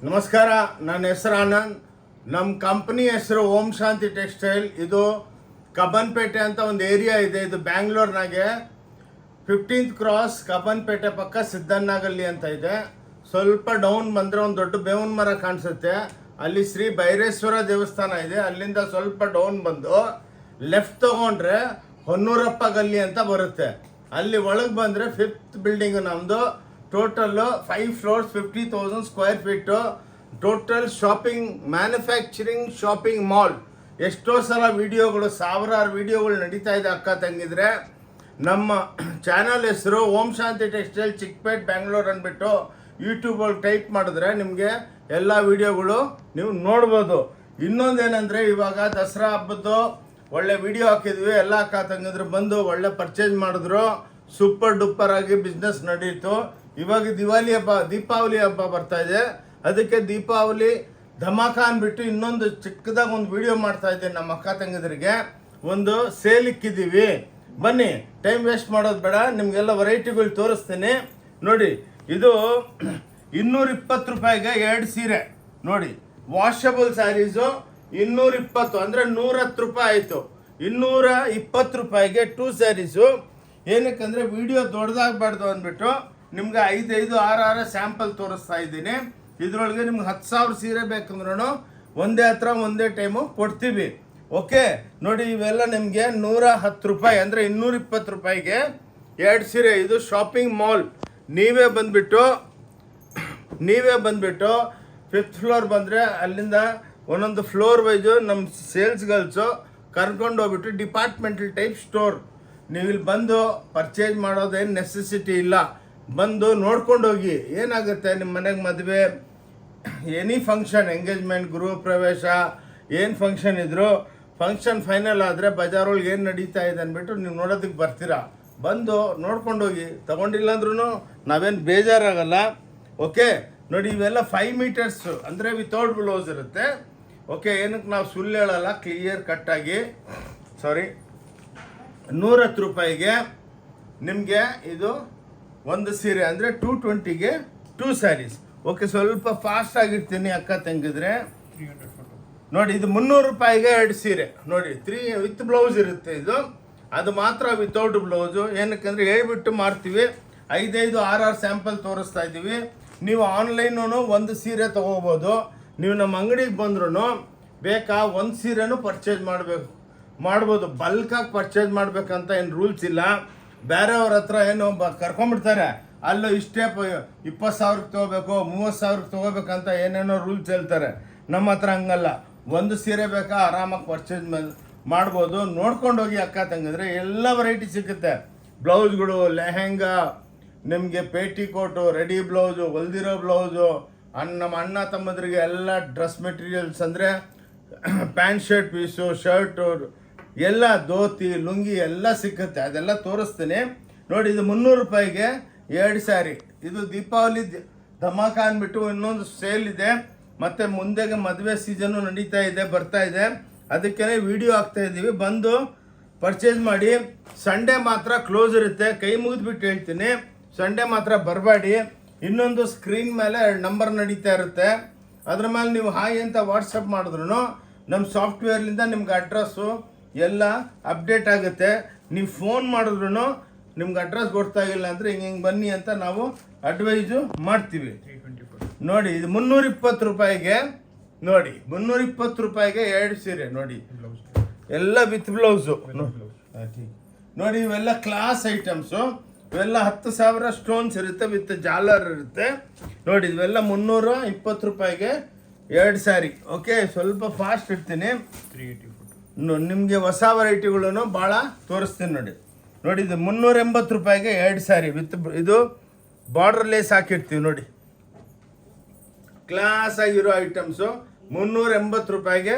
ನಮಸ್ಕಾರ, ನನ್ನ ಹೆಸರು ಆನಂದ್. ನಮ್ಮ ಕಂಪ್ನಿ ಹೆಸರು ಓಂ ಶಾಂತಿ ಟೆಕ್ಸ್ಟೈಲ್. ಇದು ಕಬ್ಬನ್ಪೇಟೆ ಅಂತ ಒಂದು ಏರಿಯಾ ಇದೆ. ಇದು ಬ್ಯಾಂಗ್ಳೂರ್ನಾಗೆ 15th ಕ್ರಾಸ್ ಕಬ್ಬನ್ಪೇಟೆ ಪಕ್ಕ ಸಿದ್ದಣ್ಣಗಲ್ಲಿ ಅಂತ ಇದೆ. ಸ್ವಲ್ಪ ಡೌನ್ ಬಂದರೆ ಒಂದು ದೊಡ್ಡ ಬೇವಿನ ಮರ ಕಾಣಿಸುತ್ತೆ. ಅಲ್ಲಿ ಶ್ರೀ ಭೈರೇಶ್ವರ ದೇವಸ್ಥಾನ ಇದೆ. ಅಲ್ಲಿಂದ ಸ್ವಲ್ಪ ಡೌನ್ ಬಂದು ಲೆಫ್ಟ್ ತಗೊಂಡ್ರೆ ಹೊನ್ನೂರಪ್ಪ ಗಲ್ಲಿ ಅಂತ ಬರುತ್ತೆ. ಅಲ್ಲಿ ಒಳಗೆ ಬಂದರೆ 5th ಬಿಲ್ಡಿಂಗ್ ನಮ್ಮದು. Total 5 floors, 50,000 square feet. Total shopping, manufacturing shopping mall. ಎಷ್ಟೋ ಸಲ ವಿಡಿಯೋಗಳು, ಸಾವಿರಾರು ವಿಡಿಯೋಗಳು ನಡೀತಾ ಇದೆ ಅಕ್ಕ ತಂಗಿದ್ರೆ. ನಮ್ಮ ಚಾನಲ್ ಹೆಸರು ಓಂ ಶಾಂತಿ ಟೆಕ್ಸ್ಟೈಲ್ ಚಿಕ್ಕಪೇಟ್ ಬ್ಯಾಂಗ್ಳೂರ್ ಅಂದ್ಬಿಟ್ಟು ಯೂಟ್ಯೂಬಲ್ಲಿ ಟೈಪ್ ಮಾಡಿದ್ರೆ ನಿಮಗೆ ಎಲ್ಲ ವಿಡಿಯೋಗಳು ನೀವು ನೋಡ್ಬೋದು. ಇನ್ನೊಂದೇನೆಂದರೆ, ಇವಾಗ ದಸರಾ ಹಬ್ಬದ್ದು ಒಳ್ಳೆ ವಿಡಿಯೋ ಹಾಕಿದ್ವಿ. ಎಲ್ಲ ಅಕ್ಕ ತಂಗಿದ್ರು ಬಂದು ಒಳ್ಳೆ ಪರ್ಚೇಸ್ ಮಾಡಿದ್ರು. ಸೂಪರ್ ಡೂಪರ್ ಆಗಿ ಬಿಸ್ನೆಸ್ ನಡೀತು. ಇವಾಗ ದೀಪಾವಳಿ ಹಬ್ಬ ಬರ್ತಾ ಇದೆ. ಅದಕ್ಕೆ ದೀಪಾವಳಿ ಧಮಾಕ ಅಂದ್ಬಿಟ್ಟು ಇನ್ನೊಂದು ಚಿಕ್ಕದಾಗಿ ಒಂದು ವಿಡಿಯೋ ಮಾಡ್ತಾ ಇದ್ದೀನಿ. ನಮ್ಮ ಅಕ್ಕ ತಂಗಿದ್ರಿಗೆ ಒಂದು ಸೇಲ್ ಇಕ್ಕಿದ್ದೀವಿ. ಬನ್ನಿ, ಟೈಮ್ ವೇಸ್ಟ್ ಮಾಡೋದು ಬೇಡ, ನಿಮಗೆಲ್ಲ ವೆರೈಟಿಗಳು ತೋರಿಸ್ತೀನಿ. ನೋಡಿ, ಇದು 220 ರೂಪಾಯಿಗೆ 2 ಸೀರೆ. ನೋಡಿ, ವಾಷಬಲ್ ಸ್ಯಾರೀಸು 220 ಅಂದರೆ 110 ರೂಪಾಯಿ ಆಯಿತು. 220 ರೂಪಾಯಿಗೆ 2 ಸ್ಯಾರೀಸು. ಏನಕ್ಕಂದರೆ ವಿಡಿಯೋ ದೊಡ್ಡದಾಗಬಾರ್ದು ಅಂದ್ಬಿಟ್ಟು ನಿಮ್ಗೆ 5 6 ಸ್ಯಾಂಪಲ್ ತೋರಿಸ್ತಾ ಇದ್ದೀನಿ. ಇದರೊಳಗೆ ನಿಮ್ಗೆ 10,000 ಸೀರೆ ಬೇಕಂದ್ರೂ ಒಂದೇ ಟೈಮು ಕೊಡ್ತೀವಿ. ಓಕೆ, ನೋಡಿ, ಇವೆಲ್ಲ ನಿಮಗೆ 110 ರೂಪಾಯಿ ಅಂದರೆ 220 ರೂಪಾಯಿಗೆ 2 ಸೀರೆ. ಇದು ಶಾಪಿಂಗ್ ಮಾಲ್. ನೀವೇ ಬಂದುಬಿಟ್ಟು 5th ಫ್ಲೋರ್ ಬಂದರೆ ಅಲ್ಲಿಂದ ಒಂದೊಂದು ಫ್ಲೋರ್ ವೈಸು ನಮ್ಮ ಸೇಲ್ಸ್ ಗರ್ಲ್ಸು ಕರ್ಕೊಂಡು ಹೋಗ್ಬಿಟ್ಟು ಡಿಪಾರ್ಟ್ಮೆಂಟಲ್ ಟೈಪ್ ಸ್ಟೋರ್. ನೀವು ಇಲ್ಲಿ ಬಂದು ಪರ್ಚೇಸ್ ಮಾಡೋದೇನು ನೆಸೆಸಿಟಿ ಇಲ್ಲ. ಬಂದು ನೋಡ್ಕೊಂಡು ಹೋಗಿ. ಏನಾಗುತ್ತೆ, ನಿಮ್ಮ ಮನೆಗೆ ಮದುವೆ, ಎನಿ ಫಂಕ್ಷನ್, ಎಂಗೇಜ್ಮೆಂಟ್, ಗೃಹ ಪ್ರವೇಶ, ಏನು ಫಂಕ್ಷನ್ ಇದ್ರು, ಫಂಕ್ಷನ್ ಫೈನಲ್ ಆದರೆ ಬಜಾರೊಳಗೆ ಏನು ನಡೀತಾ ಇದೆ ಅಂದ್ಬಿಟ್ಟು ನೀವು ನೋಡೋದಕ್ಕೆ ಬರ್ತೀರಾ. ಬಂದು ನೋಡ್ಕೊಂಡು ಹೋಗಿ. ತೊಗೊಂಡಿಲ್ಲ ಅಂದ್ರೂ ನಾವೇನು ಬೇಜಾರಾಗಲ್ಲ. ಓಕೆ, ನೋಡಿ, ಇವೆಲ್ಲ 5 ಮೀಟರ್ಸು ಅಂದರೆ ವಿತೌಟ್ ಬ್ಲೌಸ್ ಇರುತ್ತೆ. ಓಕೆ, ಏನಕ್ಕೆ ನಾವು ಸುಳ್ಳು ಹೇಳಲ್ಲ, ಕ್ಲಿಯರ್ ಕಟ್ಟಾಗಿ. ಸಾರಿ, 110 ರೂಪಾಯಿಗೆ ನಿಮಗೆ ಇದು ಒಂದು ಸೀರೆ ಅಂದರೆ 220ಗೆ 2 ಸ್ಯಾರೀಸ್. ಓಕೆ, ಸ್ವಲ್ಪ ಫಾಸ್ಟ್ ಆಗಿರ್ತೀನಿ ಅಕ್ಕ ತಂಗಿದ್ರೆ. ನೋಡಿ, ಇದು 300 ರೂಪಾಯಿಗೆ 2 ಸೀರೆ. ನೋಡಿ, 3 ವಿತ್ ಬ್ಲೌಸ್ ಇರುತ್ತೆ. ಇದು ಅದು ಮಾತ್ರ ವಿತೌಟ್ ಬ್ಲೌಸು. ಏನಕ್ಕಂದರೆ ಹೇಳ್ಬಿಟ್ಟು ಮಾಡ್ತೀವಿ. 5 6 ಸ್ಯಾಂಪಲ್ ತೋರಿಸ್ತಾ ಇದ್ದೀವಿ. ನೀವು ಆನ್ಲೈನೂ ಒಂದು ಸೀರೆ ತೊಗೋಬೋದು. ನೀವು ನಮ್ಮ ಅಂಗಡಿಗೆ ಬಂದ್ರೂ ಬೇಕಾ ಒಂದು ಸೀರೆನೂ ಪರ್ಚೇಸ್ ಮಾಡ್ಬೋದು. ಬಲ್ಕಾಗಿ ಪರ್ಚೇಸ್ ಮಾಡ್ಬೇಕಂತ ಏನು ರೂಲ್ಸ್ ಇಲ್ಲ. ಬೇರೆಯವ್ರ ಹತ್ರ ಏನು ಕರ್ಕೊಂಡ್ಬಿಡ್ತಾರೆ, ಅಲ್ಲೂ ಇಷ್ಟೇ 20,000ಕ್ಕೆ ತೊಗೋಬೇಕು, 30,000ಕ್ಕೆ ತೊಗೋಬೇಕಂತ ಏನೇನೋ ರೂಲ್ಸ್ ಹೇಳ್ತಾರೆ. ನಮ್ಮ ಹತ್ರ ಹಂಗಲ್ಲ. ಒಂದು ಸೀರೆ ಬೇಕಾ ಆರಾಮಾಗಿ ಪರ್ಚೇಸ್ ಮಾಡ್ಬೋದು. ನೋಡ್ಕೊಂಡು ಹೋಗಿ ಅಕ್ಕ ತಂಗಿದ್ರೆ. ಎಲ್ಲ ವೆರೈಟಿ ಸಿಗುತ್ತೆ. ಬ್ಲೌಸ್ಗಳು, ಲೆಹೆಂಗಾ, ನಿಮಗೆ ಪೇಟಿಕೋಟು, ರೆಡಿ ಬ್ಲೌಸು, ಹೊಲ್ದಿರೋ ಬ್ಲೌಸು, ನಮ್ಮ ಅಣ್ಣ ತಮ್ಮದ್ರಿಗೆ ಎಲ್ಲ ಡ್ರೆಸ್ ಮೆಟೀರಿಯಲ್ಸ್ ಅಂದರೆ ಪ್ಯಾಂಟ್ ಶರ್ಟ್ ಪೀಸು, ಶರ್ಟು, ಎಲ್ಲ ಧೋತಿ, ಲುಂಗಿ ಎಲ್ಲ ಸಿಕ್ಕುತ್ತೆ. ಅದೆಲ್ಲ ತೋರಿಸ್ತೀನಿ. ನೋಡಿ, ಇದು 300 ರೂಪಾಯಿಗೆ 2 ಸ್ಯಾರಿ. ಇದು ದೀಪಾವಳಿ ಧಮಾಕ ಅಂದ್ಬಿಟ್ಟು ಇನ್ನೊಂದು ಸೇಲ್ ಇದೆ. ಮತ್ತು ಮುಂದೆಗೆ ಮದುವೆ ಸೀಸನ್ನು ನಡೀತಾ ಇದೆ, ಬರ್ತಾ ಇದೆ. ಅದಕ್ಕೆ ವಿಡಿಯೋ ಹಾಕ್ತಾ ಇದ್ದೀವಿ. ಬಂದು ಪರ್ಚೇಸ್ ಮಾಡಿ. ಸಂಡೇ ಮಾತ್ರ ಕ್ಲೋಸ್ ಇರುತ್ತೆ. ಕೈ ಮುಗಿದ್ಬಿಟ್ಟು ಹೇಳ್ತೀನಿ, ಸಂಡೇ ಮಾತ್ರ ಬರಬೇಡಿ. ಇನ್ನೊಂದು ಸ್ಕ್ರೀನ್ ಮೇಲೆ 2 ನಂಬರ್ ನಡೀತಾ ಇರುತ್ತೆ. ಅದ್ರ ಮೇಲೆ ನೀವು ಹಾಯ್ ಅಂತ ವಾಟ್ಸಪ್ ಮಾಡಿದ್ರು ನಮ್ಮ ಸಾಫ್ಟ್ವೇರ್ಲಿಂದ ನಿಮ್ಗೆ ಅಡ್ರೆಸ್ಸು ಎಲ್ಲ ಅಪ್ಡೇಟ್ ಆಗುತ್ತೆ. ನೀವು ಫೋನ್ ಮಾಡಿದ್ರು ನಿಮ್ಗೆ ಅಡ್ರೆಸ್ ಗೊತ್ತಾಗಿಲ್ಲ ಅಂದರೆ ಹಿಂಗೆ ಬನ್ನಿ ಅಂತ ನಾವು ಅಡ್ವೈಸು ಮಾಡ್ತೀವಿ. ನೋಡಿ, ಇದು 320 ರೂಪಾಯಿಗೆ. ನೋಡಿ, 320 ರೂಪಾಯಿಗೆ 2 ಸೀರೆ. ನೋಡಿ, ಎಲ್ಲ ವಿತ್ ಬ್ಲೌಸು. ನೋಡಿ, ಇವೆಲ್ಲ ಕ್ಲಾಸ್ ಐಟಮ್ಸು. ಇವೆಲ್ಲ 10,000 ಸ್ಟೋನ್ಸ್ ಇರುತ್ತೆ, ವಿತ್ ಜಾಲರ್ ಇರುತ್ತೆ. ನೋಡಿ, ಇವೆಲ್ಲ 320 ರೂಪಾಯಿಗೆ 2 ಸ್ಯಾರಿ. ಓಕೆ, ಸ್ವಲ್ಪ ಫಾಸ್ಟ್ ಇರ್ತೀನಿ. ನಿಮಗೆ ಹೊಸ ವೆರೈಟಿಗಳನ್ನು ಭಾಳ ತೋರಿಸ್ತೀನಿ. ನೋಡಿ, ಇದು 380 ರೂಪಾಯಿಗೆ 2 ಸ್ಯಾರಿ ವಿತ್ ಇದು ಬಾರ್ಡರ್ ಲೇಸ್ ಹಾಕಿರ್ತೀವಿ. ನೋಡಿ, ಕ್ಲಾಸ್ ಆಗಿರೋ ಐಟಮ್ಸು 380 ರೂಪಾಯಿಗೆ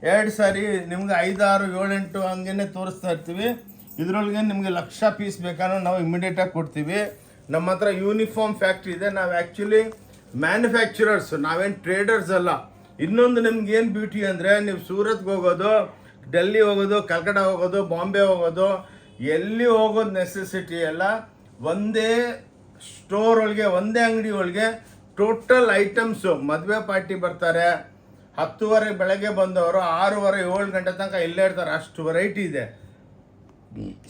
2 ಸ್ಯಾರಿ. ನಿಮ್ಗೆ 5 6 7 8 ಹಂಗೇ ತೋರಿಸ್ತಾ ಇರ್ತೀವಿ. ಇದರೊಳಗೆ ನಿಮಗೆ 1,00,000 ಪೀಸ್ ಬೇಕಾದ್ರೆ ನಾವು ಇಮಿಡಿಯೇಟಾಗಿ ಕೊಡ್ತೀವಿ. ನಮ್ಮ ಹತ್ರ ಯೂನಿಫಾರ್ಮ್ ಫ್ಯಾಕ್ಟ್ರಿ ಇದೆ. ನಾವು ಆ್ಯಕ್ಚುಲಿ ಮ್ಯಾನುಫ್ಯಾಕ್ಚರರ್ಸ್, ನಾವೇನು ಟ್ರೇಡರ್ಸ್ ಅಲ್ಲ. ಇನ್ನೊಂದು ನಿಮ್ಗೆ ಏನು ಬ್ಯೂಟಿ ಅಂದರೆ, ನೀವು ಸೂರತ್ಗೆ ಹೋಗೋದು, ಡೆಲ್ಲಿ ಹೋಗೋದು, ಕಲ್ಕಟಾ ಹೋಗೋದು, ಬಾಂಬೆ ಹೋಗೋದು, ಎಲ್ಲಿ ಹೋಗೋದು ನೆಸೆಸಿಟಿ ಎಲ್ಲ ಒಂದೇ ಸ್ಟೋರ್ ಒಳಗೆ, ಒಂದೇ ಅಂಗಡಿ ಒಳಗೆ ಟೋಟಲ್ ಐಟಮ್ಸು. ಮದುವೆ ಪಾರ್ಟಿ ಬರ್ತಾರೆ, 10:30 ಬೆಳಗ್ಗೆ ಬಂದವರು 6:30 7 ಗಂಟೆ ತನಕ ಇಲ್ಲೇ ಇರ್ತಾರೆ, ಅಷ್ಟು ವೆರೈಟಿ ಇದೆ.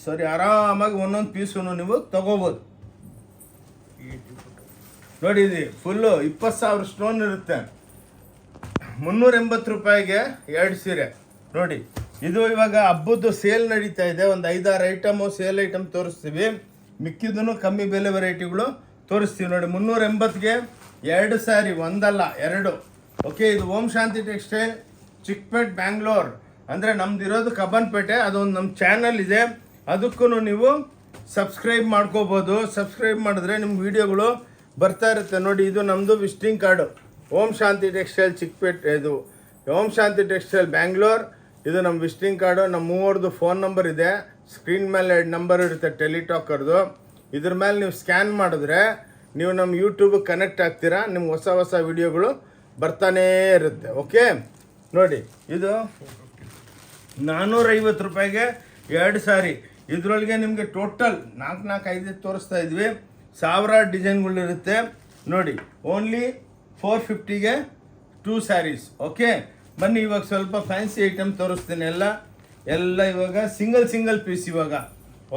ಸರಿ, ಆರಾಮಾಗಿ ಒಂದೊಂದು ಪೀಸು ನೀವು ತಗೋಬೋದು. ನೋಡಿ, ಇದು ಫುಲ್ಲು 20,000 ಸ್ಟೋನ್ ಇರುತ್ತೆ. 380 ರೂಪಾಯಿಗೆ 2 ಸೀರೆ. ನೋಡಿ, ಇದು ಇವಾಗ ಹಬ್ಬದ್ದು ಸೇಲ್ ನಡೀತಾ ಇದೆ. ಒಂದು 5-6 ಐಟಮು ಸೇಲ್ ಐಟಮ್ ತೋರಿಸ್ತೀವಿ, ಮಿಕ್ಕಿದ್ದೂ ಕಮ್ಮಿ ಬೆಲೆ ವೆರೈಟಿಗಳು ತೋರಿಸ್ತೀವಿ. ನೋಡಿ, 380ಗೆ 2 ಸ್ಯಾರಿ, ಒಂದಲ್ಲ 2. ಓಕೆ, ಇದು ಓಂ ಶಾಂತಿ ಟೆಕ್ಸ್ಟೈಲ್, ಚಿಕ್ಕಪೇಟೆ, ಬ್ಯಾಂಗ್ಳೂರ್. ಅಂದರೆ ನಮ್ದಿರೋದು ಕಬ್ಬನ್ಪೇಟೆ. ಅದೊಂದು ನಮ್ಮ ಚಾನಲ್ ಇದೆ, ಅದಕ್ಕೂ ನೀವು ಸಬ್ಸ್ಕ್ರೈಬ್ ಮಾಡ್ಕೋಬೋದು. ಸಬ್ಸ್ಕ್ರೈಬ್ ಮಾಡಿದ್ರೆ ನಿಮ್ಗೆ ವೀಡಿಯೋಗಳು ಬರ್ತಾ ಇರುತ್ತೆ. ನೋಡಿ, ಇದು ನಮ್ಮದು ವಿಸಿಟಿಂಗ್ ಕಾರ್ಡು, ಓಂ ಶಾಂತಿ ಟೆಕ್ಸ್ಟೈಲ್ ಚಿಕ್ಕಪೇಟೆ, ಇದು ಓಂ ಶಾಂತಿ ಟೆಕ್ಸ್ಟೈಲ್ ಬ್ಯಾಂಗ್ಳೂರ್. ಇದು ನಮ್ಮ ವಿಸಿಟಿಂಗ್ ಕಾರ್ಡು. ನಮ್ಮ ಮೂವರದು ಫೋನ್ ನಂಬರ್ ಇದೆ, ಸ್ಕ್ರೀನ್ ಮೇಲೆ 2 ನಂಬರ್ ಇರುತ್ತೆ ಟೆಲಿಟಾಕರ್ದು. ಇದ್ರ ಮೇಲೆ ನೀವು ಸ್ಕ್ಯಾನ್ ಮಾಡಿದ್ರೆ ನೀವು ನಮ್ಮ ಯೂಟ್ಯೂಬಿಗೆ ಕನೆಕ್ಟ್ ಆಗ್ತೀರಾ, ನಿಮ್ಗೆ ಹೊಸ ಹೊಸ ವಿಡಿಯೋಗಳು ಬರ್ತಾನೇ ಇರುತ್ತೆ. ಓಕೆ, ನೋಡಿ, ಇದು 450 ರೂಪಾಯಿಗೆ 2 ಸಾರಿ. ಇದರೊಳಗೆ ನಿಮಗೆ ಟೋಟಲ್ 4-5 ತೋರಿಸ್ತಾ ಇದ್ವಿ, 1000 ಡಿಸೈನ್ಗಳಿರುತ್ತೆ. ನೋಡಿ, ಓನ್ಲಿ 450ಗೆ 2 ಸ್ಯಾರೀಸ್. ಓಕೆ, ಬನ್ನಿ ಇವಾಗ ಸ್ವಲ್ಪ ಫ್ಯಾನ್ಸಿ ಐಟಮ್ ತೋರಿಸ್ತೀನಿ. ಎಲ್ಲ ಇವಾಗ ಸಿಂಗಲ್ ಪೀಸ್ ಇವಾಗ.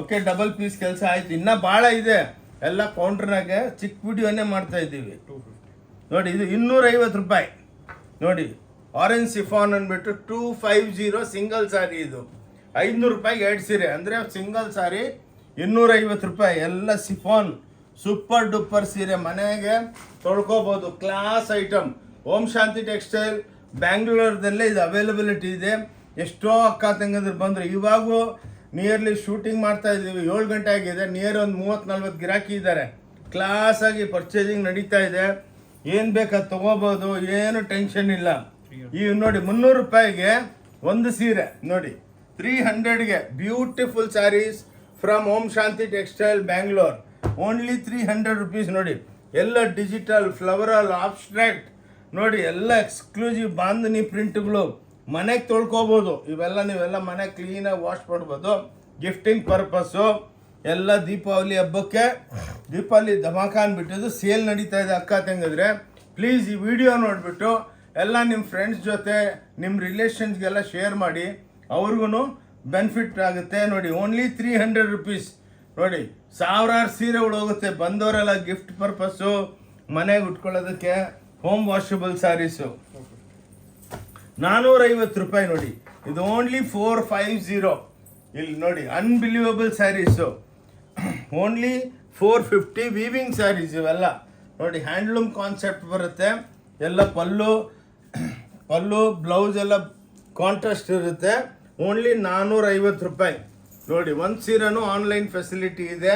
ಓಕೆ, ಡಬಲ್ ಪೀಸ್ ಕೆಲಸ ಆಯ್ತು, ಇನ್ನೂ ಭಾಳ ಇದೆ. ಎಲ್ಲ ಕೌಂಟ್ರ್ನಾಗೆ ಚಿಕ್ಕ ವಿಡಿಯೋನೇ ಮಾಡ್ತಾ ಇದ್ದೀವಿ. ನೋಡಿ, ಇದು 250 ರೂಪಾಯಿ. ನೋಡಿ, ಆರೆಂಜ್ ಸಿಫಾನ್ ಅಂದ್ಬಿಟ್ಟು 250 ಸಿಂಗಲ್ ಸಾರಿ. ಇದು 500 ರೂಪಾಯಿಗೆ 2 ಸೀರೆ. ಅಂದರೆ ಸಿಂಗಲ್ ಸಾರಿ 250 ರೂಪಾಯಿ. ಎಲ್ಲ ಸಿಫಾನ್ ಸೂಪರ್ ಡೂಪರ್ ಸೀರೆ, ಮನೆಗೆ ತೊಳ್ಕೊಬೋದು. Class item. Om Shanti textile ಬ್ಯಾಂಗ್ಳೂರದಲ್ಲೇ ಇದು ಅವೈಲಬಿಲಿಟಿ ಇದೆ. ಎಷ್ಟೋ ಅಕ್ಕ ತಂಗಂದ್ರೆ ಬಂದರು. ಇವಾಗೂ ನಿಯರ್ಲಿ ಶೂಟಿಂಗ್ ಮಾಡ್ತಾ ಇದ್ದೀವಿ, 7 ಗಂಟೆ ಆಗಿದೆ. ನಿಯರ್ ಒಂದು 30-40 ಗಿರಾಕಿ ಇದ್ದಾರೆ. ಕ್ಲಾಸಾಗಿ ಪರ್ಚೇಸಿಂಗ್ ನಡೀತಾ ಇದೆ. ಏನು ಬೇಕಾದ ತೊಗೋಬೋದು, ಏನು ಟೆನ್ಷನ್ ಇಲ್ಲ. ಈ ನೋಡಿ, 300 ರೂಪಾಯಿಗೆ 1 ಸೀರೆ. ನೋಡಿ, 300ಗೆ beautiful saris from Om Shanti textile Bangalore. Only 300 rupees. ನೋಡಿ, ಎಲ್ಲ ಡಿಜಿಟಲ್, ಫ್ಲವರಲ್, ಆಬ್ಸ್ಟ್ರಾಕ್ಟ್. ನೋಡಿ, ಎಲ್ಲ ಎಕ್ಸ್ಕ್ಲೂಸಿವ್ ಬಾಂಧನಿ ಪ್ರಿಂಟ್ಗಳು. ಮನೆಗೆ ತೊಳ್ಕೊಬೋದು. ನೀವೆಲ್ಲ ಮನೆ ಕ್ಲೀನಾಗಿ ವಾಶ್ ಮಾಡ್ಬೋದು. Gifting purpose. ಎಲ್ಲ ದೀಪಾವಳಿ ಹಬ್ಬಕ್ಕೆ ದೀಪಾವಳಿ ಧಮಾಕ ಅಂದ್ಬಿಟ್ಟಿದ್ದು ಸೇಲ್ ನಡೀತಾ ಇದೆ. ಅಕ್ಕ ತಂಗಿದ್ರೆ ಪ್ಲೀಸ್ ಈ ವಿಡಿಯೋ ನೋಡಿಬಿಟ್ಟು ಎಲ್ಲ ನಿಮ್ಮ ಫ್ರೆಂಡ್ಸ್ ಜೊತೆ, ನಿಮ್ಮ ರಿಲೇಷನ್ಸ್ಗೆಲ್ಲ ಶೇರ್ ಮಾಡಿ, ಅವ್ರಿಗೂ ಬೆನಿಫಿಟ್ ಆಗುತ್ತೆ. ನೋಡಿ, ಓನ್ಲಿ 300 ರುಪೀಸ್. ನೋಡಿ, 1000 ಸೀರೆಗಳು ಹೋಗುತ್ತೆ. ಬಂದವರೆಲ್ಲ ಗಿಫ್ಟ್ ಪರ್ಪಸ್ಸು, ಮನೆಗೆ ಉಟ್ಕೊಳ್ಳೋದಕ್ಕೆ. ಹೋಮ್ ವಾಷಬಲ್ ಸ್ಯಾರೀಸು 450 ರೂಪಾಯಿ. ನೋಡಿ, ಇದು ಓನ್ಲಿ 450. ಇಲ್ಲಿ ನೋಡಿ, unbelievable saris only 450. Weaving saris ಇವೆಲ್ಲ. ನೋಡಿ, ಹ್ಯಾಂಡ್ಲೂಮ್ ಕಾನ್ಸೆಪ್ಟ್ ಬರುತ್ತೆ. ಎಲ್ಲ ಪಲ್ಲು ಬ್ಲೌಸ್ ಎಲ್ಲ ಕಾಂಟ್ರಾಸ್ಟ್ ಇರುತ್ತೆ. ಓನ್ಲಿ 450 ರೂಪಾಯಿ. ನೋಡಿ, 1 ಸೀರೆನೂ ಆನ್ಲೈನ್ ಫೆಸಿಲಿಟಿ ಇದೆ.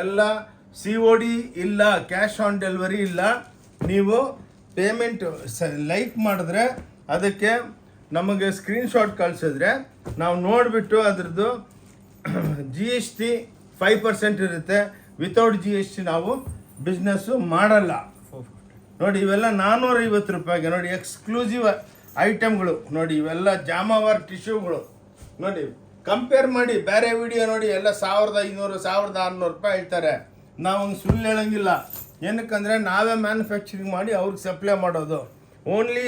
ಎಲ್ಲ COD ಇಲ್ಲ, ಕ್ಯಾಶ್ ಆನ್ ಡೆಲಿವರಿ ಇಲ್ಲ. ನೀವು ಪೇಮೆಂಟ್ ಲೈಕ್ ಮಾಡಿದ್ರೆ ಅದಕ್ಕೆ ನಮಗೆ ಸ್ಕ್ರೀನ್ಶಾಟ್ ಕಳಿಸಿದ್ರೆ ನಾವು ನೋಡಿಬಿಟ್ಟು ಅದ್ರದ್ದು GST 5% ಇರುತ್ತೆ. ವಿತೌಟ್ GST ನಾವು ಬಿಸ್ನೆಸ್ಸು ಮಾಡಲ್ಲ. ನೋಡಿ, ಇವೆಲ್ಲ 450 ರೂಪಾಯಿಗೆ. ನೋಡಿ, ಎಕ್ಸ್ಕ್ಲೂಸಿವ್ ಐಟಮ್ಗಳು. ನೋಡಿ, ಇವೆಲ್ಲ ಜಾಮಾವಾರ್ ಟಿಶ್ಯೂಗಳು. ನೋಡಿ, ಕಂಪೇರ್ ಮಾಡಿ ಬೇರೆ ವಿಡಿಯೋ ನೋಡಿ, ಎಲ್ಲ 1500 1600 ರೂಪಾಯಿ ಹೇಳ್ತಾರೆ. ನಾವು ಹಂಗೆ ಸುಳ್ಳು ಹೇಳೋಂಗಿಲ್ಲ. ಏನಕ್ಕಂದರೆ ನಾವೇ ಮ್ಯಾನುಫ್ಯಾಕ್ಚರಿಂಗ್ ಮಾಡಿ ಅವ್ರಿಗೆ ಸಪ್ಲೈ ಮಾಡೋದು. ಓನ್ಲಿ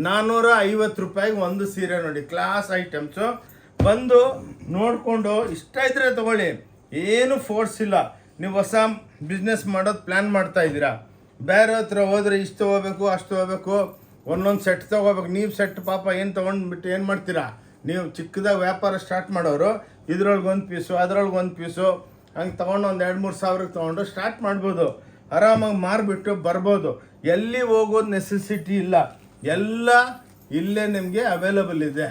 450 ರೂಪಾಯಿಗೆ 1 ಸೀರೆ. ನೋಡಿ, ಕ್ಲಾಸ್ ಐಟಮ್ಸು. ಬಂದು ನೋಡಿಕೊಂಡು ಇಷ್ಟ ಇದ್ದರೆ ತೊಗೊಳ್ಳಿ, ಏನು ಫೋರ್ಸ್ ಇಲ್ಲ. ನೀವು ಹೊಸ ಬಿಸ್ನೆಸ್ ಮಾಡೋದು ಪ್ಲ್ಯಾನ್ ಮಾಡ್ತಾ ಇದ್ದೀರಾ, ಬೇರೆ ಹತ್ರ ಹೋದರೆ ಇಷ್ಟು ತೊಗೋಬೇಕು, ಅಷ್ಟು ತೊಗೋಬೇಕು, ಒಂದೊಂದು ಸೆಟ್ ತೊಗೋಬೇಕು. ನೀವು ಸೆಟ್ ಪಾಪ ಏನು ತೊಗೊಂಡ್ಬಿಟ್ಟು ಏನು ಮಾಡ್ತೀರಾ? ನೀವು ಚಿಕ್ಕದಾಗಿ ವ್ಯಾಪಾರ ಸ್ಟಾರ್ಟ್ ಮಾಡೋರು ಇದ್ರೊಳಗೆ 1 ಪೀಸು, ಅದ್ರೊಳಗೆ 1 ಪೀಸು ಹಂಗೆ ತೊಗೊಂಡು ಒಂದು 2-3 ಸಾವಿರಕ್ಕೆ ತೊಗೊಂಡು ಸ್ಟಾರ್ಟ್ ಮಾಡ್ಬೋದು. ಆರಾಮಾಗಿ ಮಾರಿಬಿಟ್ಟು ಬರ್ಬೋದು. ಎಲ್ಲಿ ಹೋಗೋದು ನೆಸೆಸಿಟಿ ಇಲ್ಲ, ಎಲ್ಲ ಇಲ್ಲೇ ನಿಮಗೆ ಅವೈಲಬಲ್ ಇದೆ.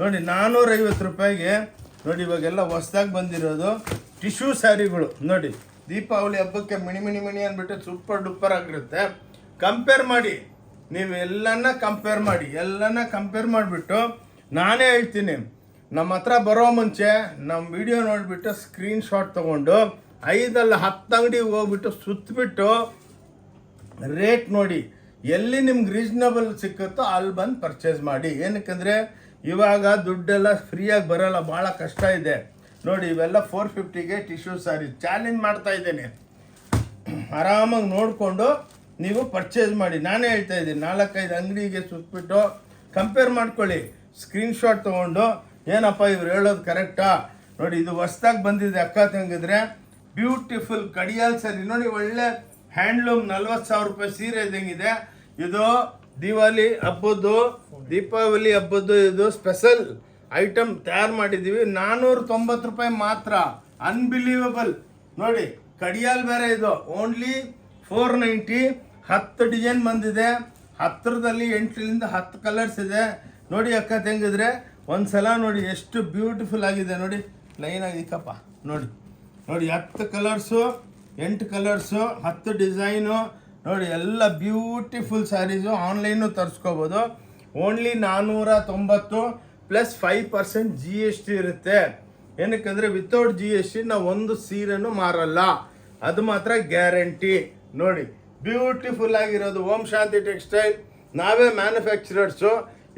ನೋಡಿ, 450 ರೂಪಾಯಿಗೆ. ನೋಡಿ, ಇವಾಗೆಲ್ಲ ಹೊಸ್ದಾಗಿ ಬಂದಿರೋದು ಟಿಶ್ಯೂ ಸ್ಯಾರಿಗಳು. ನೋಡಿ, ದೀಪಾವಳಿ ಹಬ್ಬಕ್ಕೆ ಮಿಣಿ ಅಂದ್ಬಿಟ್ಟು ಸೂಪರ್ ಡೂಪರ್ ಆಗಿರುತ್ತೆ. ಕಂಪೇರ್ ಮಾಡಿ, ನೀವು ಎಲ್ಲನ ಕಂಪೇರ್ ಮಾಡಿಬಿಟ್ಟು ನಾನೇ ಹೇಳ್ತೀನಿ, ನಮ್ಮ ಹತ್ರ ಬರೋ ಮುಂಚೆ ನಮ್ಮ ವಿಡಿಯೋ ನೋಡಿಬಿಟ್ಟು ಸ್ಕ್ರೀನ್ಶಾಟ್ ತೊಗೊಂಡು 5-10 ಅಂಗಡಿಗೆ ಹೋಗ್ಬಿಟ್ಟು ಸುತ್ತಬಿಟ್ಟು ರೇಟ್ ನೋಡಿ, ಎಲ್ಲಿ ನಿಮ್ಗೆ ರೀಸ್ನಬಲ್ ಸಿಕ್ಕುತ್ತೋ ಅಲ್ಲಿ ಬಂದು ಪರ್ಚೇಸ್ ಮಾಡಿ. ಏನಕ್ಕಂದರೆ ಇವಾಗ ದುಡ್ಡೆಲ್ಲ ಫ್ರೀಯಾಗಿ ಬರೋಲ್ಲ, ಭಾಳ ಕಷ್ಟ ಇದೆ. ನೋಡಿ, ಇವೆಲ್ಲ 450ಗೆ ಟಿಶ್ಯೂ ಸ್ಯಾರಿ ಚಾಲೆಂಜ್ ಮಾಡ್ತಾ ಇದ್ದೇನೆ. ಆರಾಮಾಗಿ ನೋಡಿಕೊಂಡು ನೀವು ಪರ್ಚೇಸ್ ಮಾಡಿ. ನಾನೇ ಹೇಳ್ತಾ ಇದ್ದೀನಿ, 4-5 ಅಂಗಡಿಗೆ ಸುತ್ತಬಿಟ್ಟು ಕಂಪೇರ್ ಮಾಡ್ಕೊಳ್ಳಿ, ಸ್ಕ್ರೀನ್ಶಾಟ್ ತೊಗೊಂಡು ಏನಪ್ಪ ಇವ್ರು ಹೇಳೋದು ಕರೆಕ್ಟಾ ನೋಡಿ. ಇದು ಹೊಸ್ದಾಗಿ ಬಂದಿದೆ ಅಕ್ಕ ತಂಗಿದ್ರೆ, ಬ್ಯೂಟಿಫುಲ್ ಕಡಿಯಾಲ್ ಸರಿ ನೋಡಿ, ಒಳ್ಳೆ ಹ್ಯಾಂಡ್ಲೂಮ್ 40,000 ರೂಪಾಯಿ ಸೀರೆ ಇದ್ದಂಗಿದೆ. ಇದು ದೀಪಾವಳಿ ಹಬ್ಬದ್ದು ಇದು ಸ್ಪೆಷಲ್ ಐಟಮ್ ತಯಾರು ಮಾಡಿದ್ದೀವಿ. 490 ರೂಪಾಯಿ ಮಾತ್ರ, ಅನ್ಬಿಲೀವಬಲ್ ನೋಡಿ. ಕಡಿಯಾಲ್ ಬೇರೆ ಇದು ಓನ್ಲಿ 490. 10 ಡಿಸೈನ್ ಬಂದಿದೆ, 10ರಲ್ಲಿ 8ರಿಂದ 10 ಕಲರ್ಸ್ ಇದೆ ನೋಡಿ. ಅಕ್ಕ ತೆಂಗಿದ್ರೆ ಒಂದ್ಸಲ ನೋಡಿ ಎಷ್ಟು ಬ್ಯೂಟಿಫುಲ್ ಆಗಿದೆ ನೋಡಿ. ಲೈನ್ ಆಗಿಕ್ಕಪ್ಪ ನೋಡಿ ನೋಡಿ, 10 ಕಲರ್ಸು, 8 ಕಲರ್ಸು, 10 ಡಿಸೈನು ನೋಡಿ, ಎಲ್ಲ ಬ್ಯೂಟಿಫುಲ್ ಸ್ಯಾರೀಸು. ಆನ್ಲೈನು ತರಿಸ್ಕೋಬೋದು. ಓನ್ಲಿ 490 ಪ್ಲಸ್ 5% GST ಇರುತ್ತೆ. ಏನಕ್ಕಂದರೆ ವಿತೌಟ್ GST ನಾವು ಒಂದು ಸೀರೆನೂ ಮಾರಲ್ಲ, ಅದು ಮಾತ್ರ ಗ್ಯಾರಂಟಿ ನೋಡಿ. ಬ್ಯೂಟಿಫುಲ್ ಆಗಿರೋದು ಓಂ ಶಾಂತಿ ಟೆಕ್ಸ್ಟೈಲ್, ನಾವೇ ಮ್ಯಾನುಫ್ಯಾಕ್ಚರರ್ಸು.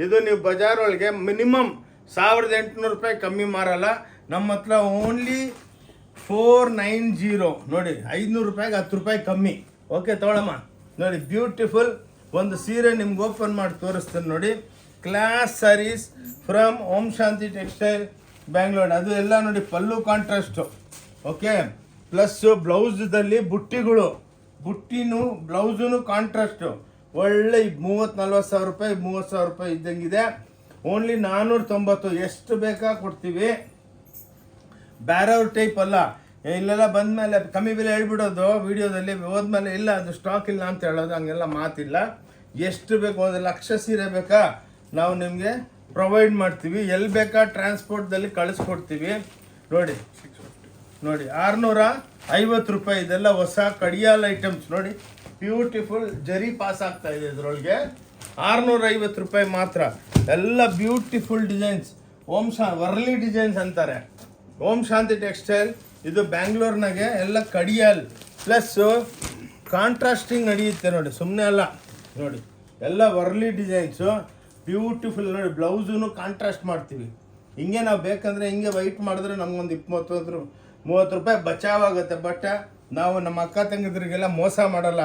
ಇದು ನೀವು ಬಜಾರ್ ಒಳಗೆ ಮಿನಿಮಮ್ 1800 ರೂಪಾಯಿ ಕಮ್ಮಿ ಮಾರಲ್ಲ. ನಮ್ಮ ಹತ್ರ ಓನ್ಲಿ 490 ನೋಡಿ, 500 ರೂಪಾಯಿಗೆ 10 ರೂಪಾಯಿ ಕಮ್ಮಿ. ಓಕೆ ತೊಗೊಳಮ್ಮ ನೋಡಿ. ಬ್ಯೂಟಿಫುಲ್ ಒಂದು ಸೀರೆ ನಿಮ್ಗೆ ಓಪನ್ ಮಾಡಿ ತೋರಿಸ್ತೀನಿ ನೋಡಿ. Class saris from Om Shanti textile Bangalore. ಅದು ಎಲ್ಲ ನೋಡಿ ಪಲ್ಲು ಕಾಂಟ್ರಾಸ್ಟು. ಓಕೆ, ಪ್ಲಸ್ಸು ಬ್ಲೌಸ್ದಲ್ಲಿ ಬುಟ್ಟಿಗಳು, ಬುಟ್ಟಿನೂ ಬ್ಲೌಸೂ ಕಾಂಟ್ರಾಸ್ಟು. ಒಳ್ಳೆ 30-40 ಸಾವಿರ ರೂಪಾಯಿ, 30,000 ರೂಪಾಯಿ ಇದ್ದಂಗಿದೆ. ಓನ್ಲಿ 490. ಎಷ್ಟು ಬೇಕಾ ಕೊಡ್ತೀವಿ, ಬ್ಯಾರವ್ರ ಟೈಪ್ ಅಲ್ಲ. ಇಲ್ಲೆಲ್ಲ ಬಂದಮೇಲೆ ಕಮ್ಮಿ ಬೆಲೆ ಹೇಳ್ಬಿಡೋದು ವಿಡಿಯೋದಲ್ಲಿ, ಹೋದ್ಮೇಲೆ ಇಲ್ಲ ಅದು ಸ್ಟಾಕ್ ಇಲ್ಲ ಅಂತ ಹೇಳೋದು, ಹಂಗೆಲ್ಲ ಮಾತಿಲ್ಲ. ಎಷ್ಟು ಬೇಕು, 1 ಲಕ್ಷ ಸೀರೆ ಬೇಕಾ ನಾವು ನಿಮಗೆ ಪ್ರೊವೈಡ್ ಮಾಡ್ತೀವಿ. ಎಲ್ಲಿ ಬೇಕಾ ಟ್ರಾನ್ಸ್ಪೋರ್ಟ್ದಲ್ಲಿ ಕಳಿಸ್ಕೊಡ್ತೀವಿ ನೋಡಿ. ನೋಡಿ 650 ರೂಪಾಯಿ. ಇದೆಲ್ಲ ಹೊಸ ಕಡಿಯಾಲ್ ಐಟಮ್ಸ್ ನೋಡಿ, ಬ್ಯೂಟಿಫುಲ್ ಜರಿ ಪಾಸ್ ಆಗ್ತಾ ಇದೆ ಇದರೊಳಗೆ. 650 ರೂಪಾಯಿ ಮಾತ್ರ. ಎಲ್ಲ ಬ್ಯೂಟಿಫುಲ್ ಡಿಸೈನ್ಸ್, ವರ್ಲಿ ಡಿಸೈನ್ಸ್ ಅಂತಾರೆ. ಓಂ ಶಾಂತಿ ಟೆಕ್ಸ್ಟೈಲ್ ಇದು ಬ್ಯಾಂಗ್ಳೂರ್ನಾಗೆ ಎಲ್ಲ ಕಡಿಯಾಲ್ ಪ್ಲಸ್ಸು ಕಾಂಟ್ರಾಸ್ಟಿಂಗ್ ನಡೆಯುತ್ತೆ ನೋಡಿ, ಸುಮ್ಮನೆ ಅಲ್ಲ ನೋಡಿ. ಎಲ್ಲ ವರ್ಲಿ ಡಿಸೈನ್ಸು ಬ್ಯೂಟಿಫುಲ್ ನೋಡಿ. ಬ್ಲೌಸೂ ಕಾಂಟ್ರಾಸ್ಟ್ ಮಾಡ್ತೀವಿ. ಹಿಂಗೆ ನಾವು ಬೇಕಂದರೆ ಹಿಂಗೆ ವೈಟ್ ಮಾಡಿದ್ರೆ ನಮಗೊಂದು 20-30 ರೂಪಾಯಿ ಬಚಾವಾಗುತ್ತೆ. ಬಟ್ ನಾವು ನಮ್ಮ ಅಕ್ಕ ತಂಗಿದ್ರಿಗೆಲ್ಲ ಮೋಸ ಮಾಡಲ್ಲ.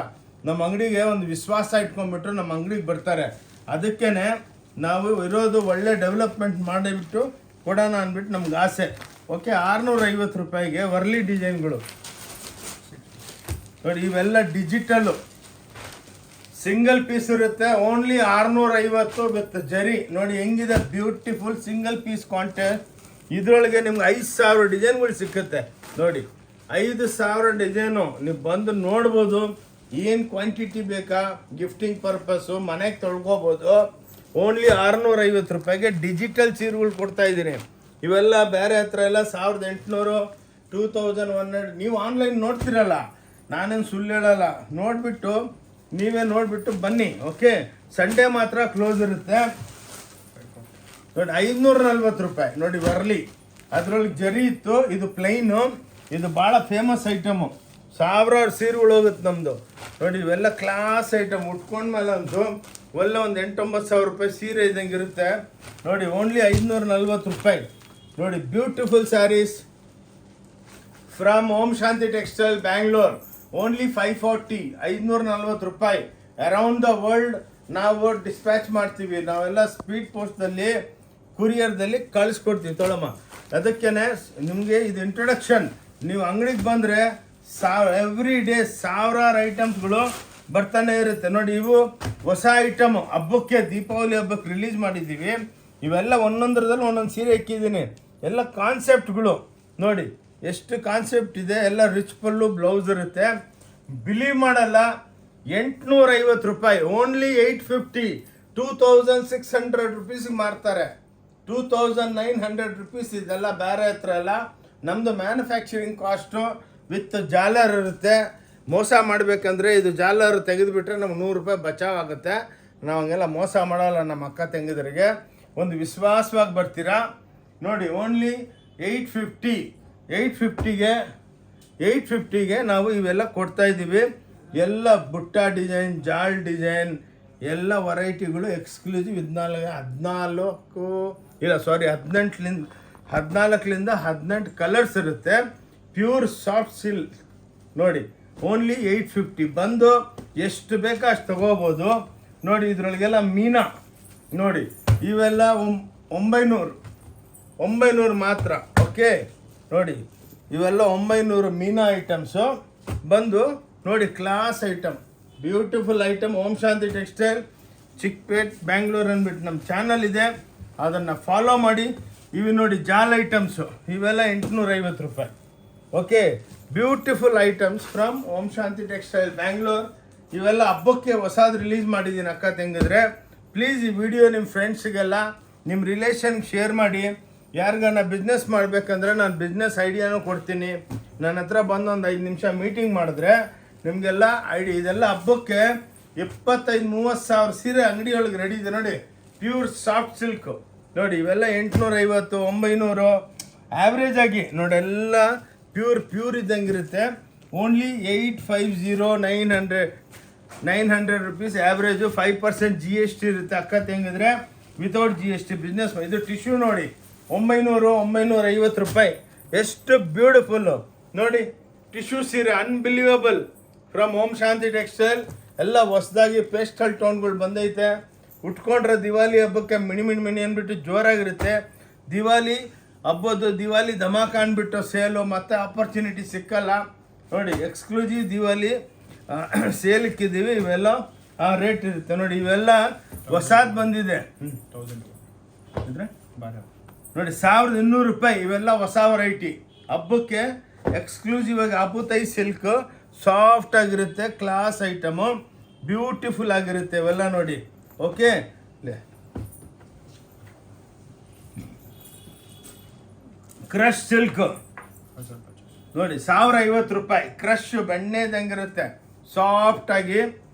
ನಮ್ಮ ಅಂಗಡಿಗೆ ಒಂದು ವಿಶ್ವಾಸ ಇಟ್ಕೊಂಡ್ಬಿಟ್ಟು ನಮ್ಮ ಅಂಗಡಿಗೆ ಬರ್ತಾರೆ. ಅದಕ್ಕೇ ನಾವು ಇರೋದು ಒಳ್ಳೆ ಡೆವಲಪ್ಮೆಂಟ್ ಮಾಡಿಬಿಟ್ಟು ಕೊಡೋಣ ಅಂದ್ಬಿಟ್ಟು ನಮ್ಗೆ ಆಸೆ. ಓಕೆ, 650 ರೂಪಾಯಿಗೆ ವರ್ಲಿ ಡಿಸೈನ್ಗಳು ನೋಡಿ. ಇವೆಲ್ಲ ಡಿಜಿಟಲ್ಲು ಸಿಂಗಲ್ ಪೀಸ್ ಇರುತ್ತೆ. ಓನ್ಲಿ 650 ವಿತ್ ಜರಿ ನೋಡಿ ಹೆಂಗಿದೆ ಬ್ಯೂಟಿಫುಲ್ ಸಿಂಗಲ್ ಪೀಸ್ ಕಾಂಟೆಸ್ಟ್. ಇದರೊಳಗೆ ನಿಮ್ಗೆ 5,000 ಡಿಸೈನ್ಗಳು ಸಿಕ್ಕುತ್ತೆ ನೋಡಿ. 5,000 ಡಿಸೈನು ನೀವು ಬಂದು ನೋಡ್ಬೋದು. ಏನು ಕ್ವಾಂಟಿಟಿ ಬೇಕಾ, ಗಿಫ್ಟಿಂಗ್ ಪರ್ಪಸ್ಸು, ಮನೆಗೆ ತೊಳ್ಕೊಬೋದು. ಓನ್ಲಿ 650 ರೂಪಾಯಿಗೆ ಡಿಜಿಟಲ್ ಸೀರೆಗಳು ಕೊಡ್ತಾ ಇದ್ದೀನಿ. ಇವೆಲ್ಲ ಬೇರೆ ಹತ್ರ ಎಲ್ಲ 1800, 2100. ನೀವು ಆನ್ಲೈನ್ ನೋಡ್ತಿರಲ್ಲ, ನಾನೇನು ಸುಳ್ಳು ಹೇಳಲ್ಲ. ನೀವೇ ನೋಡಿಬಿಟ್ಟು ಬನ್ನಿ. ಓಕೆ, ಸಂಡೇ ಮಾತ್ರ ಕ್ಲೋಸ್ ಇರುತ್ತೆ ನೋಡಿ. 540 ರೂಪಾಯಿ ನೋಡಿ ವರ್ಲಿ. ಅದರೊಳಗೆ ಜರಿ ಇತ್ತು, ಇದು ಪ್ಲೈನು. ಇದು ಭಾಳ ಫೇಮಸ್ ಐಟಮು, 1000 ಸೀರೆಗಳು ಹೋಗುತ್ತೆ ನಮ್ಮದು ನೋಡಿ. ಇವೆಲ್ಲ ಕ್ಲಾಸ್ ಐಟಮ್. ಉಟ್ಕೊಂಡ್ಮೇಲೆ ಅಂತೂ ಒಳ್ಳೆ ಒಂದು 8-9 ಸಾವಿರ ರೂಪಾಯಿ ಸೀರೆ ಇದ್ದಂಗೆ ಇರುತ್ತೆ ನೋಡಿ. ಓನ್ಲಿ 540 ರೂಪಾಯಿ ನೋಡಿ. Beautiful saris from Om Shanti textile Bangalore. Only 540, 540 ರೂಪಾಯಿ. ಅರೌಂಡ್ ದ ವರ್ಲ್ಡ್ ನಾವು ಡಿಸ್ಪ್ಯಾಚ್ ಮಾಡ್ತೀವಿ. ನಾವೆಲ್ಲ ಸ್ಪೀಡ್ ಪೋಸ್ಟ್ದಲ್ಲಿ, ಕುರಿಯರ್ದಲ್ಲಿ ಕಳಿಸ್ಕೊಡ್ತೀವಿ ತೊಳಮ್ಮ. ಅದಕ್ಕೇ ನಿಮಗೆ ಇದು ಇಂಟ್ರೊಡಕ್ಷನ್. ನೀವು ಅಂಗಡಿಗೆ ಬಂದರೆ ಎವ್ರಿ ಡೇ 1000 ಐಟಮ್ಸ್ಗಳು ಬರ್ತಾನೆ ಇರುತ್ತೆ ನೋಡಿ. ಇವು ಹೊಸ ಐಟಮು, ಹಬ್ಬಕ್ಕೆ, ದೀಪಾವಳಿ ಹಬ್ಬಕ್ಕೆ ರಿಲೀಸ್ ಮಾಡಿದ್ದೀವಿ. ಇವೆಲ್ಲ ಒಂದೊಂದರದಲ್ಲಿ ಒಂದೊಂದು ಸೀರೆ ಇಕ್ಕಿದ್ದೀನಿ. ಎಲ್ಲ ಕಾನ್ಸೆಪ್ಟ್ಗಳು ನೋಡಿ, ಎಷ್ಟು ಕಾನ್ಸೆಪ್ಟ್ ಇದೆ. ಎಲ್ಲ ರಿಚ್ ಪಲ್ಲು ಬ್ಲೌಸ್ ಇರುತ್ತೆ. ಬಿಲೀವ್ ಮಾಡಲ್ಲ, 850 ರೂಪಾಯಿ. ಓನ್ಲಿ 850, 2600 ರುಪೀಸ್ಗೆ ಮಾರ್ತಾರೆ. 2900 ರುಪೀಸ್. ಇದೆಲ್ಲ ಬೇರೆ ಹತ್ರ ಎಲ್ಲ. ನಮ್ಮದು ಮ್ಯಾನುಫ್ಯಾಕ್ಚರಿಂಗ್ ಕಾಸ್ಟು ವಿತ್ ಜಾಲರ್ ಇರುತ್ತೆ. ಮೋಸ ಮಾಡಬೇಕಂದ್ರೆ ಇದು ಜಾಲರ್ ತೆಗೆದುಬಿಟ್ರೆ ನಮ್ಗೆ 100 ರೂಪಾಯಿ ಬಚಾವಾಗುತ್ತೆ. ನಾವು ಹಂಗೆಲ್ಲ ಮೋಸ ಮಾಡಲ್ಲ. ನಮ್ಮ ಅಕ್ಕ ತಂಗಿದರಿಗೆ ಒಂದು ವಿಶ್ವಾಸವಾಗಿ ಬರ್ತೀರಾ ನೋಡಿ. ಓನ್ಲಿ 850ಗೆ ನಾವು ಇವೆಲ್ಲ ಕೊಡ್ತಾಯಿದ್ದೀವಿ. ಎಲ್ಲ ಬುಟ್ಟ ಡಿಸೈನ್, ಜಾಲ್ ಡಿಸೈನ್, ಎಲ್ಲ ವೆರೈಟಿಗಳು ಎಕ್ಸ್ಕ್ಲೂಸಿವ್. 14ರಿಂದ 18 ಕಲರ್ಸ್ ಇರುತ್ತೆ. ಪ್ಯೂರ್ ಸಾಫ್ಟ್ ಸಿಲ್ಕ್ ನೋಡಿ. ಓನ್ಲಿ 850. ಬಂದು ಎಷ್ಟು ಬೇಕೋ ಅಷ್ಟು ತಗೋಬೋದು. ನೋಡಿ ಇದ್ರೊಳಗೆಲ್ಲ ಮೀನಾ ನೋಡಿ, ಇವೆಲ್ಲ 900 ಮಾತ್ರ. ಓಕೆ ನೋಡಿ, ಇವೆಲ್ಲ 900 ಮೀನಾ ಐಟಮ್ಸು. ಬಂದು ನೋಡಿ, class item, beautiful item. Om Shanti textile, Chickpet, Bangalore ಅಂದ್ಬಿಟ್ಟು ನಮ್ಮ ಚಾನಲ್ ಇದೆ, ಅದನ್ನು ಫಾಲೋ ಮಾಡಿ. ಇವು ನೋಡಿ ಜಾಲ್ ಐಟಮ್ಸು, ಇವೆಲ್ಲ 850 ರೂಪಾಯಿ. Okay, beautiful items from Om Shanti textile Bangalore. ಇವೆಲ್ಲ ಹಬ್ಬಕ್ಕೆ ಹೊಸದು ರಿಲೀಸ್ ಮಾಡಿದ್ದೀನಿ ಅಕ್ಕ ತಂಗಿದ್ರೆ. ಪ್ಲೀಸ್ ಈ ವಿಡಿಯೋ ನಿಮ್ಮ ಫ್ರೆಂಡ್ಸ್ಗೆಲ್ಲ, ನಿಮ್ಮ ರಿಲೇಷನ್ಗೆ ಶೇರ್ ಮಾಡಿ. ಯಾರಿಗಾನ ಬಿಸ್ನೆಸ್ ಮಾಡಬೇಕಂದ್ರೆ ನಾನು ಬಿಸ್ನೆಸ್ ಐಡಿಯಾನೂ ಕೊಡ್ತೀನಿ. ನನ್ನ ಹತ್ರ ಬಂದು ಒಂದು 5 ನಿಮಿಷ ಮೀಟಿಂಗ್ ಮಾಡಿದ್ರೆ ನಿಮಗೆಲ್ಲ ಐಡಿಯಾ. ಇದೆಲ್ಲ ಹಬ್ಬಕ್ಕೆ 25-30 ಸಾವಿರ ಸೀರೆ ಅಂಗಡಿಯೊಳಗೆ ರೆಡಿ ಇದೆ ನೋಡಿ. ಪ್ಯೂರ್ ಸಾಫ್ಟ್ ಸಿಲ್ಕ್ ನೋಡಿ, ಇವೆಲ್ಲ 850, 900 ಆ್ಯಾವ್ರೇಜ್ ಆಗಿ ನೋಡಿ, ಎಲ್ಲ ಪ್ಯೂರ್ ಇದ್ದಂಗಿರುತ್ತೆ. Only 850, 900 rupees average. 5% GST ಇರುತ್ತೆ ಅಕ್ಕ ತಂಗಿದ್ರೆ, ವಿತೌಟ್ GST ಬಿಸ್ನೆಸ್. ಇದು ಟಿಶ್ಯೂ ನೋಡಿ, 950 ರೂಪಾಯಿ. ಎಷ್ಟು ಬ್ಯೂಟಿಫುಲ್ಲು ನೋಡಿ, ಟಿಶ್ಯೂ ಸೀರೆ unbelievable from Om Shanti textile. ಎಲ್ಲ ಹೊಸದಾಗಿ ಪೇಸ್ಟಲ್ ಟೋನ್ಗಳು ಬಂದೈತೆ. ಉಟ್ಕೊಂಡ್ರೆ ದಿವಾಲಿ ಹಬ್ಬಕ್ಕೆ ಮಿಣಿ ಅಂದ್ಬಿಟ್ಟು ಜೋರಾಗಿರುತ್ತೆ. ದಿವಾಲಿ ಧಮಾಕ ಅಂದ್ಬಿಟ್ಟು ಸೇಲು ಮತ್ತು ಆಪರ್ಚುನಿಟಿ ಸಿಕ್ಕಲ್ಲ ನೋಡಿ. ಎಕ್ಸ್ಕ್ಲೂಸಿವ್ ದಿವಾಲಿ ಸೇಲಿಕ್ಕಿದ್ದೀವಿ. ಇವೆಲ್ಲ ರೇಟ್ ಇರುತ್ತೆ ನೋಡಿ. ಇವೆಲ್ಲ ಹೊಸದು ಬಂದಿದೆ ನೋಡಿ, 1200 ರೂಪಾಯಿ. ಇವೆಲ್ಲ ಹೊಸ ವೆರೈಟಿ ಹಬ್ಬಕ್ಕೆ ಎಕ್ಸ್ಕ್ಲೂಸಿವ್ ಆಗಿ. ಅಬುತೈ ಸಿಲ್ಕ್ ಸಾಫ್ಟ್ ಆಗಿರುತ್ತೆ, ಕ್ಲಾಸ್ ಐಟಮು, ಬ್ಯೂಟಿಫುಲ್ ಆಗಿರುತ್ತೆ ಇವೆಲ್ಲ ನೋಡಿ. ಓಕೆ, ಕ್ರಶ್ ಸಿಲ್ಕ್ ನೋಡಿ, 1050 ರೂಪಾಯಿ. ಕ್ರಶ್ ಬೆಣ್ಣೆದಂಗಿರುತ್ತೆ, ಸಾಫ್ಟ್ ಆಗಿ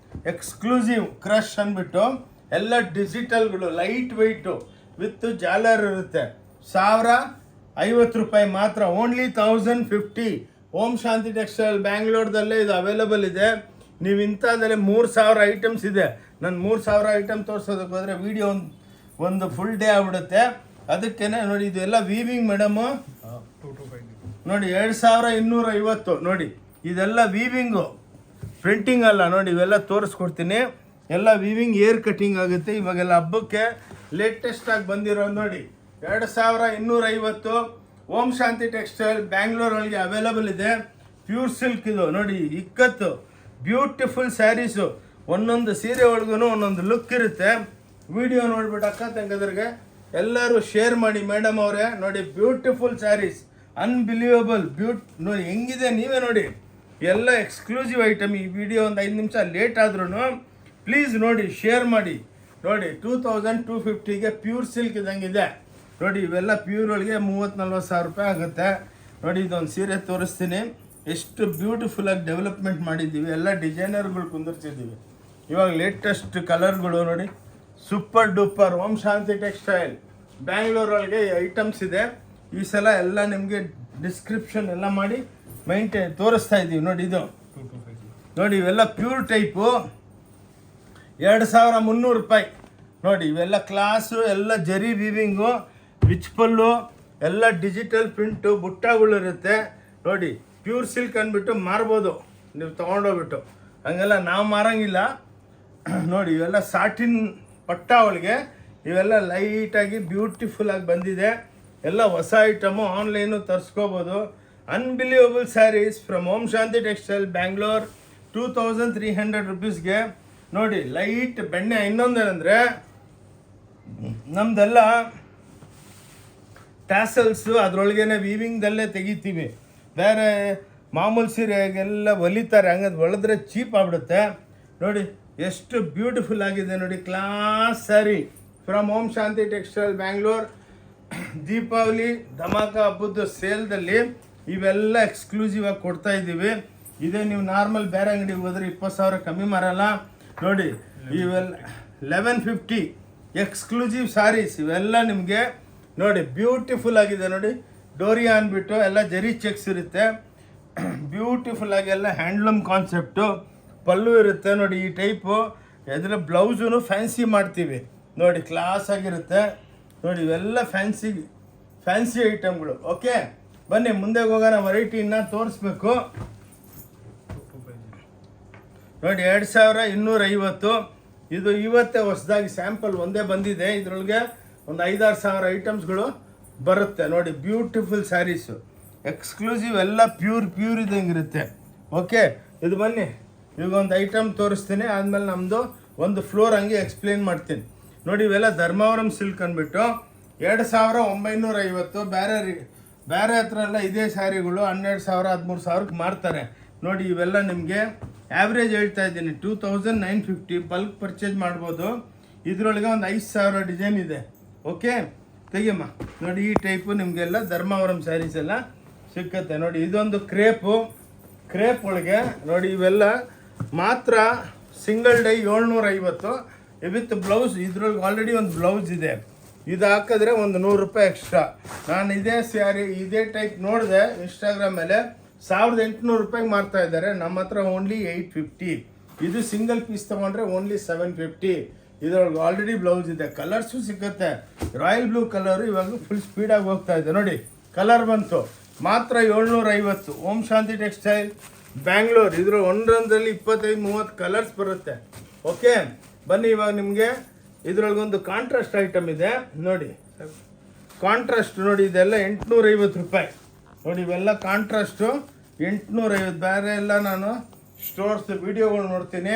ಎಕ್ಸ್ಕ್ಲೂಸಿವ್ ಕ್ರಶ್ ಅಂದ್ಬಿಟ್ಟು. ಎಲ್ಲ ಡಿಜಿಟಲ್ಗಳು, ಲೈಟ್ ವೆಯ್ಟು ವಿತ್ ಜಾಲರ್ ಇರುತ್ತೆ. 1050 ರೂಪಾಯಿ ಮಾತ್ರ. ಓನ್ಲಿ 1050. ಓಂ ಶಾಂತಿ ಟೆಕ್ಸ್ಟೈಲ್ ಬ್ಯಾಂಗ್ಳೂರ್ದಲ್ಲೇ ಇದು ಅವೈಲಬಲ್ ಇದೆ. ನೀವು ಇಂಥದ್ರಲ್ಲಿ 3000 ಐಟಮ್ಸ್ ಇದೆ. ನಾನು 3000 ಐಟಮ್ ತೋರಿಸೋದಕ್ಕೆ ಹೋದರೆ ವಿಡಿಯೋ ಒಂದು ಫುಲ್ ಡೇ ಆಗ್ಬಿಡುತ್ತೆ. ಅದಕ್ಕೇ ನೋಡಿ, ಇದೆಲ್ಲ ವೀವಿಂಗ್ ಮೇಡಮು ನೋಡಿ, 2250 ನೋಡಿ. ಇದೆಲ್ಲ ವೀವಿಂಗು, ಪ್ರಿಂಟಿಂಗ್ ಅಲ್ಲ ನೋಡಿ. ಇವೆಲ್ಲ ತೋರಿಸ್ಕೊಡ್ತೀನಿ. ಎಲ್ಲ ವೀವಿಂಗ್, ಏರ್ ಕಟಿಂಗ್ ಆಗುತ್ತೆ. ಇವಾಗೆಲ್ಲ ಹಬ್ಬಕ್ಕೆ ಲೇಟೆಸ್ಟ್ ಆಗಿ ಬಂದಿರೋದು ನೋಡಿ, 2250. ಓಂ ಶಾಂತಿ ಟೆಕ್ಸ್ಟೈಲ್ ಬ್ಯಾಂಗ್ಳೂರೊಳಗೆ ಅವೈಲಬಲ್ ಇದೆ. ಪ್ಯೂರ್ ಸಿಲ್ಕ್ ಇದು ನೋಡಿ, ಇಕ್ಕತ್ತು ಬ್ಯೂಟಿಫುಲ್ ಸ್ಯಾರೀಸು. ಒಂದೊಂದು ಸೀರೆ ಒಳಗೂ ಒಂದೊಂದು ಲುಕ್ ಇರುತ್ತೆ. ವಿಡಿಯೋ ನೋಡ್ಬಿಟ್ಟು ಅಕ್ಕ ತಂಗದ್ರಿಗೆ ಎಲ್ಲರೂ ಶೇರ್ ಮಾಡಿ ಮೇಡಮ್ ಅವರೇ. ನೋಡಿ, ಬ್ಯೂಟಿಫುಲ್ ಸ್ಯಾರೀಸ್, ಅನ್ಬಿಲೀವಬಲ್ ನೋಡಿ ಹೆಂಗಿದೆ, ನೀವೇ ನೋಡಿ. ಎಲ್ಲ ಎಕ್ಸ್ಕ್ಲೂಸಿವ್ ಐಟಮ್. ಈ ವಿಡಿಯೋ ಒಂದು 5 ನಿಮಿಷ ಲೇಟ್ ಆದ್ರೂ ಪ್ಲೀಸ್ ನೋಡಿ, ಶೇರ್ ಮಾಡಿ. ನೋಡಿ, 2250ಗೆ ಪ್ಯೂರ್ ಸಿಲ್ಕ್ ಇದ್ದಂಗಿದೆ ನೋಡಿ. ಇವೆಲ್ಲ ಪ್ಯೂರ್ ಒಳಗೆ 30-40 ಸಾವಿರ ರೂಪಾಯಿ ಆಗುತ್ತೆ ನೋಡಿ. ಇದೊಂದು ಸೀರೆ ತೋರಿಸ್ತೀನಿ, ಎಷ್ಟು ಬ್ಯೂಟಿಫುಲ್ಲಾಗಿ ಡೆವಲಪ್ಮೆಂಟ್ ಮಾಡಿದ್ದೀವಿ. ಎಲ್ಲ ಡಿಸೈನರ್ಗಳು ಕುಂದಿರ್ಸಿದ್ದೀವಿ. ಇವಾಗ ಲೇಟೆಸ್ಟ್ ಕಲರ್ಗಳು ನೋಡಿ, ಸೂಪರ್ ಡೂಪರ್. ಓಂ ಶಾಂತಿ ಟೆಕ್ಸ್ಟೈಲ್ ಬ್ಯಾಂಗ್ಳೂರೊಳಗೆ ಐಟಮ್ಸ್ ಇದೆ. ಈ ಸಲ ಎಲ್ಲ ನಿಮಗೆ ಡಿಸ್ಕ್ರಿಪ್ಷನ್ ಎಲ್ಲ ಮಾಡಿ ತೋರಿಸ್ತಾ ಇದ್ದೀವಿ ನೋಡಿ. ಇದು ನೋಡಿ, ಇವೆಲ್ಲ ಪ್ಯೂರ್ ಟೈಪು, 2300 ರೂಪಾಯಿ ನೋಡಿ. ಇವೆಲ್ಲ ಕ್ಲಾಸು, ಎಲ್ಲ ಜರಿ ವೀವಿಂಗು, ರಿಚ್ ಪಲ್ಲು, ಎಲ್ಲ ಡಿಜಿಟಲ್ ಪ್ರಿಂಟು, ಬುಟ್ಟಗಳಿರುತ್ತೆ ನೋಡಿ. ಪ್ಯೂರ್ ಸಿಲ್ಕ್ ಅಂದ್ಬಿಟ್ಟು ಮಾರ್ಬೋದು ನೀವು ತೊಗೊಂಡೋಗ್ಬಿಟ್ಟು, ಹಂಗೆಲ್ಲ ನಾವು ಮಾರಂಗಿಲ್ಲ ನೋಡಿ. ಇವೆಲ್ಲ ಸಾಟಿನ್ ಪಟ್ಟ ಒಳಗೆ ಇವೆಲ್ಲ ಲೈಟಾಗಿ ಬ್ಯೂಟಿಫುಲ್ಲಾಗಿ ಬಂದಿದೆ. ಎಲ್ಲ ಹೊಸ ಐಟಮು, ಆನ್ಲೈನು ತರಿಸ್ಕೋಬೋದು. Unbelievable sarees from Om Shanti textile Bangalore, 2300 ರುಪೀಸ್ಗೆ ನೋಡಿ. ಲೈಟ್ ಬೆಣ್ಣೆ. ಇನ್ನೊಂದೇನೆಂದರೆ ನಮ್ಮದೆಲ್ಲ ಟ್ಯಾಸಲ್ಸು ಅದರೊಳಗೇನೆ ವೀವಿಂಗ್ದಲ್ಲೇ ತೆಗಿತೀವಿ. ಬೇರೆ ಮಾಮೂಲು ಸೀರೆಗೆಲ್ಲ ಹೊಲಿತಾರೆ, ಹಂಗದು ಹೊಲಿದ್ರೆ ಚೀಪ್ ಆಗ್ಬಿಡುತ್ತೆ ನೋಡಿ. ಎಷ್ಟು ಬ್ಯೂಟಿಫುಲ್ ಆಗಿದೆ ನೋಡಿ, class sari from Om Shanti textile Bangalore. Deepavali dhamaka ಹಬ್ಬದ ಸೇಲ್ದಲ್ಲಿ ಇವೆಲ್ಲ ಎಕ್ಸ್ಕ್ಲೂಸಿವ್ ಆಗಿ ಕೊಡ್ತಾ ಇದ್ದೀವಿ. ಇದೇ ನೀವು ನಾರ್ಮಲ್ ಬೇರೆ ಅಂಗಡಿಗೆ ಹೋದರೆ 20,000 ಕಮ್ಮಿ ಮಾರಲ್ಲ ನೋಡಿ. ಇವೆಲ್ಲ 1150 ಎಕ್ಸ್ಕ್ಲೂಸಿವ್ ಸ್ಯಾರೀಸ್. ಇವೆಲ್ಲ ನಿಮಗೆ ನೋಡಿ ಬ್ಯೂಟಿಫುಲ್ ಆಗಿದೆ ನೋಡಿ. ಡೋರಿಯಾ ಅಂದ್ಬಿಟ್ಟು ಎಲ್ಲ ಜರಿ ಚೆಕ್ಸ್ ಇರುತ್ತೆ, ಬ್ಯೂಟಿಫುಲ್ ಆಗಿ ಎಲ್ಲ ಹ್ಯಾಂಡ್ಲೂಮ್ ಕಾನ್ಸೆಪ್ಟು. ಪಲ್ಲು ಇರುತ್ತೆ ನೋಡಿ ಈ ಟೈಪು. ಇದರ ಬ್ಲೌಸೂ ಫ್ಯಾನ್ಸಿ ಮಾಡ್ತೀವಿ ನೋಡಿ, ಕ್ಲಾಸ್ ಆಗಿರುತ್ತೆ ನೋಡಿ. ಇವೆಲ್ಲ ಫ್ಯಾನ್ಸಿ ಐಟಮ್ಗಳು. ಓಕೆ, ಬನ್ನಿ ಮುಂದೆ ಹೋಗೋಣ. ವೆರೈಟಿ ಇನ್ನೂ ತೋರಿಸ್ಬೇಕು ನೋಡಿ 2250. ಇದು ಇವತ್ತೇ ಹೊಸದಾಗಿ ಸ್ಯಾಂಪಲ್ ಒಂದೇ ಬಂದಿದೆ. ಇದರೊಳಗೆ ಒಂದು 5-6 ಸಾವಿರ ಐಟಮ್ಸ್ಗಳು ಬರುತ್ತೆ ನೋಡಿ. ಬ್ಯೂಟಿಫುಲ್ ಸ್ಯಾರೀಸು, ಎಕ್ಸ್ಕ್ಲೂಸಿವ್, ಎಲ್ಲ ಪ್ಯೂರ್ ಇದ್ದಂಗಿರುತ್ತೆ. ಓಕೆ, ಇದು ಬನ್ನಿ, ಈಗ ಒಂದು ಐಟಮ್ ತೋರಿಸ್ತೀನಿ, ಆದಮೇಲೆ ನಮ್ಮದು ಒಂದು ಫ್ಲೋರ್ ಹಂಗೆ ಎಕ್ಸ್ಪ್ಲೇನ್ ಮಾಡ್ತೀನಿ. ನೋಡಿ, ಇವೆಲ್ಲ ಧರ್ಮಾವರಂ ಸಿಲ್ಕ್ ಅಂದ್ಬಿಟ್ಟು 2950. ಬೇರೆ ಹತ್ರ ಎಲ್ಲ ಇದೇ ಸ್ಯಾರಿಗಳು 12,000 13,000ಕ್ಕೆ ಮಾರ್ತಾರೆ. ನೋಡಿ, ಇವೆಲ್ಲ ನಿಮಗೆ ಆ್ಯಾವ್ರೇಜ್ ಹೇಳ್ತಾ ಇದ್ದೀನಿ 2950. ಬಲ್ಕ್ ಪರ್ಚೇಸ್ ಮಾಡ್ಬೋದು. ಇದರೊಳಗೆ ಒಂದು 5,000 ಡಿಸೈನ್ ಇದೆ. ಓಕೆ, ತೆಗಿಯಮ್ಮ. ನೋಡಿ, ಈ ಟೈಪು ನಿಮಗೆಲ್ಲ ಧರ್ಮಾವರಂ ಸ್ಯಾರೀಸ್ ಎಲ್ಲ ಸಿಕ್ಕತ್ತೆ. ನೋಡಿ, ಇದೊಂದು ಕ್ರೇಪ್ ಒಳಗೆ ನೋಡಿ, ಇವೆಲ್ಲ ಮಾತ್ರ ಸಿಂಗಲ್ ಡೈ 750 ವಿತ್ ಬ್ಲೌಸ್. ಇದ್ರೊಳಗೆ ಆಲ್ರೆಡಿ ಒಂದು ಬ್ಲೌಸ್ ಇದೆ. ಇದು ಹಾಕಿದ್ರೆ ಒಂದು 100 ರೂಪಾಯಿ ಎಕ್ಸ್ಟ್ರಾ. ನಾನು ಇದೇ ಟೈಪ್ ನೋಡಿದೆ ಇನ್ಸ್ಟಾಗ್ರಾಮ್ ಮೇಲೆ, 1800 ರೂಪಾಯಿಗೆ ಮಾರ್ತಾ ಇದ್ದಾರೆ. ನಮ್ಮ ಹತ್ರ ಓನ್ಲಿ 850. ಇದು ಸಿಂಗಲ್ ಪೀಸ್ ತೊಗೊಂಡ್ರೆ ಓನ್ಲಿ 750. ಇದರೊಳಗೆ ಆಲ್ರೆಡಿ ಬ್ಲೌಸ್ ಇದೆ. ಕಲರ್ಸು ಸಿಗುತ್ತೆ. ರಾಯಲ್ ಬ್ಲೂ ಕಲರು ಇವಾಗ ಫುಲ್ ಸ್ಪೀಡಾಗಿ ಹೋಗ್ತಾ ಇದೆ. ನೋಡಿ, ಕಲರ್ ಬಂತು ಮಾತ್ರ 750. ಓಂ ಶಾಂತಿ ಟೆಕ್ಸ್ಟೈಲ್, ಬ್ಯಾಂಗ್ಳೂರ್. ಇದ್ರ ಒಂದರಲ್ಲಿ 25-30 ಕಲರ್ಸ್ ಬರುತ್ತೆ. ಓಕೆ, ಬನ್ನಿ, ಇವಾಗ ನಿಮಗೆ ಇದರೊಳಗೊಂದು ಕಾಂಟ್ರಾಸ್ಟ್ ಐಟಮ್ ಇದೆ. ನೋಡಿ, ಕಾಂಟ್ರಾಸ್ಟ್ ನೋಡಿ, ಇದೆಲ್ಲ 850 ರೂಪಾಯಿ. ನೋಡಿ, ಇವೆಲ್ಲ ಕಾಂಟ್ರಾಸ್ಟು 850. ಬೇರೆ ಎಲ್ಲ ನಾನು ಸ್ಟೋರ್ಸ್ ವಿಡಿಯೋಗಳು ನೋಡ್ತೀನಿ,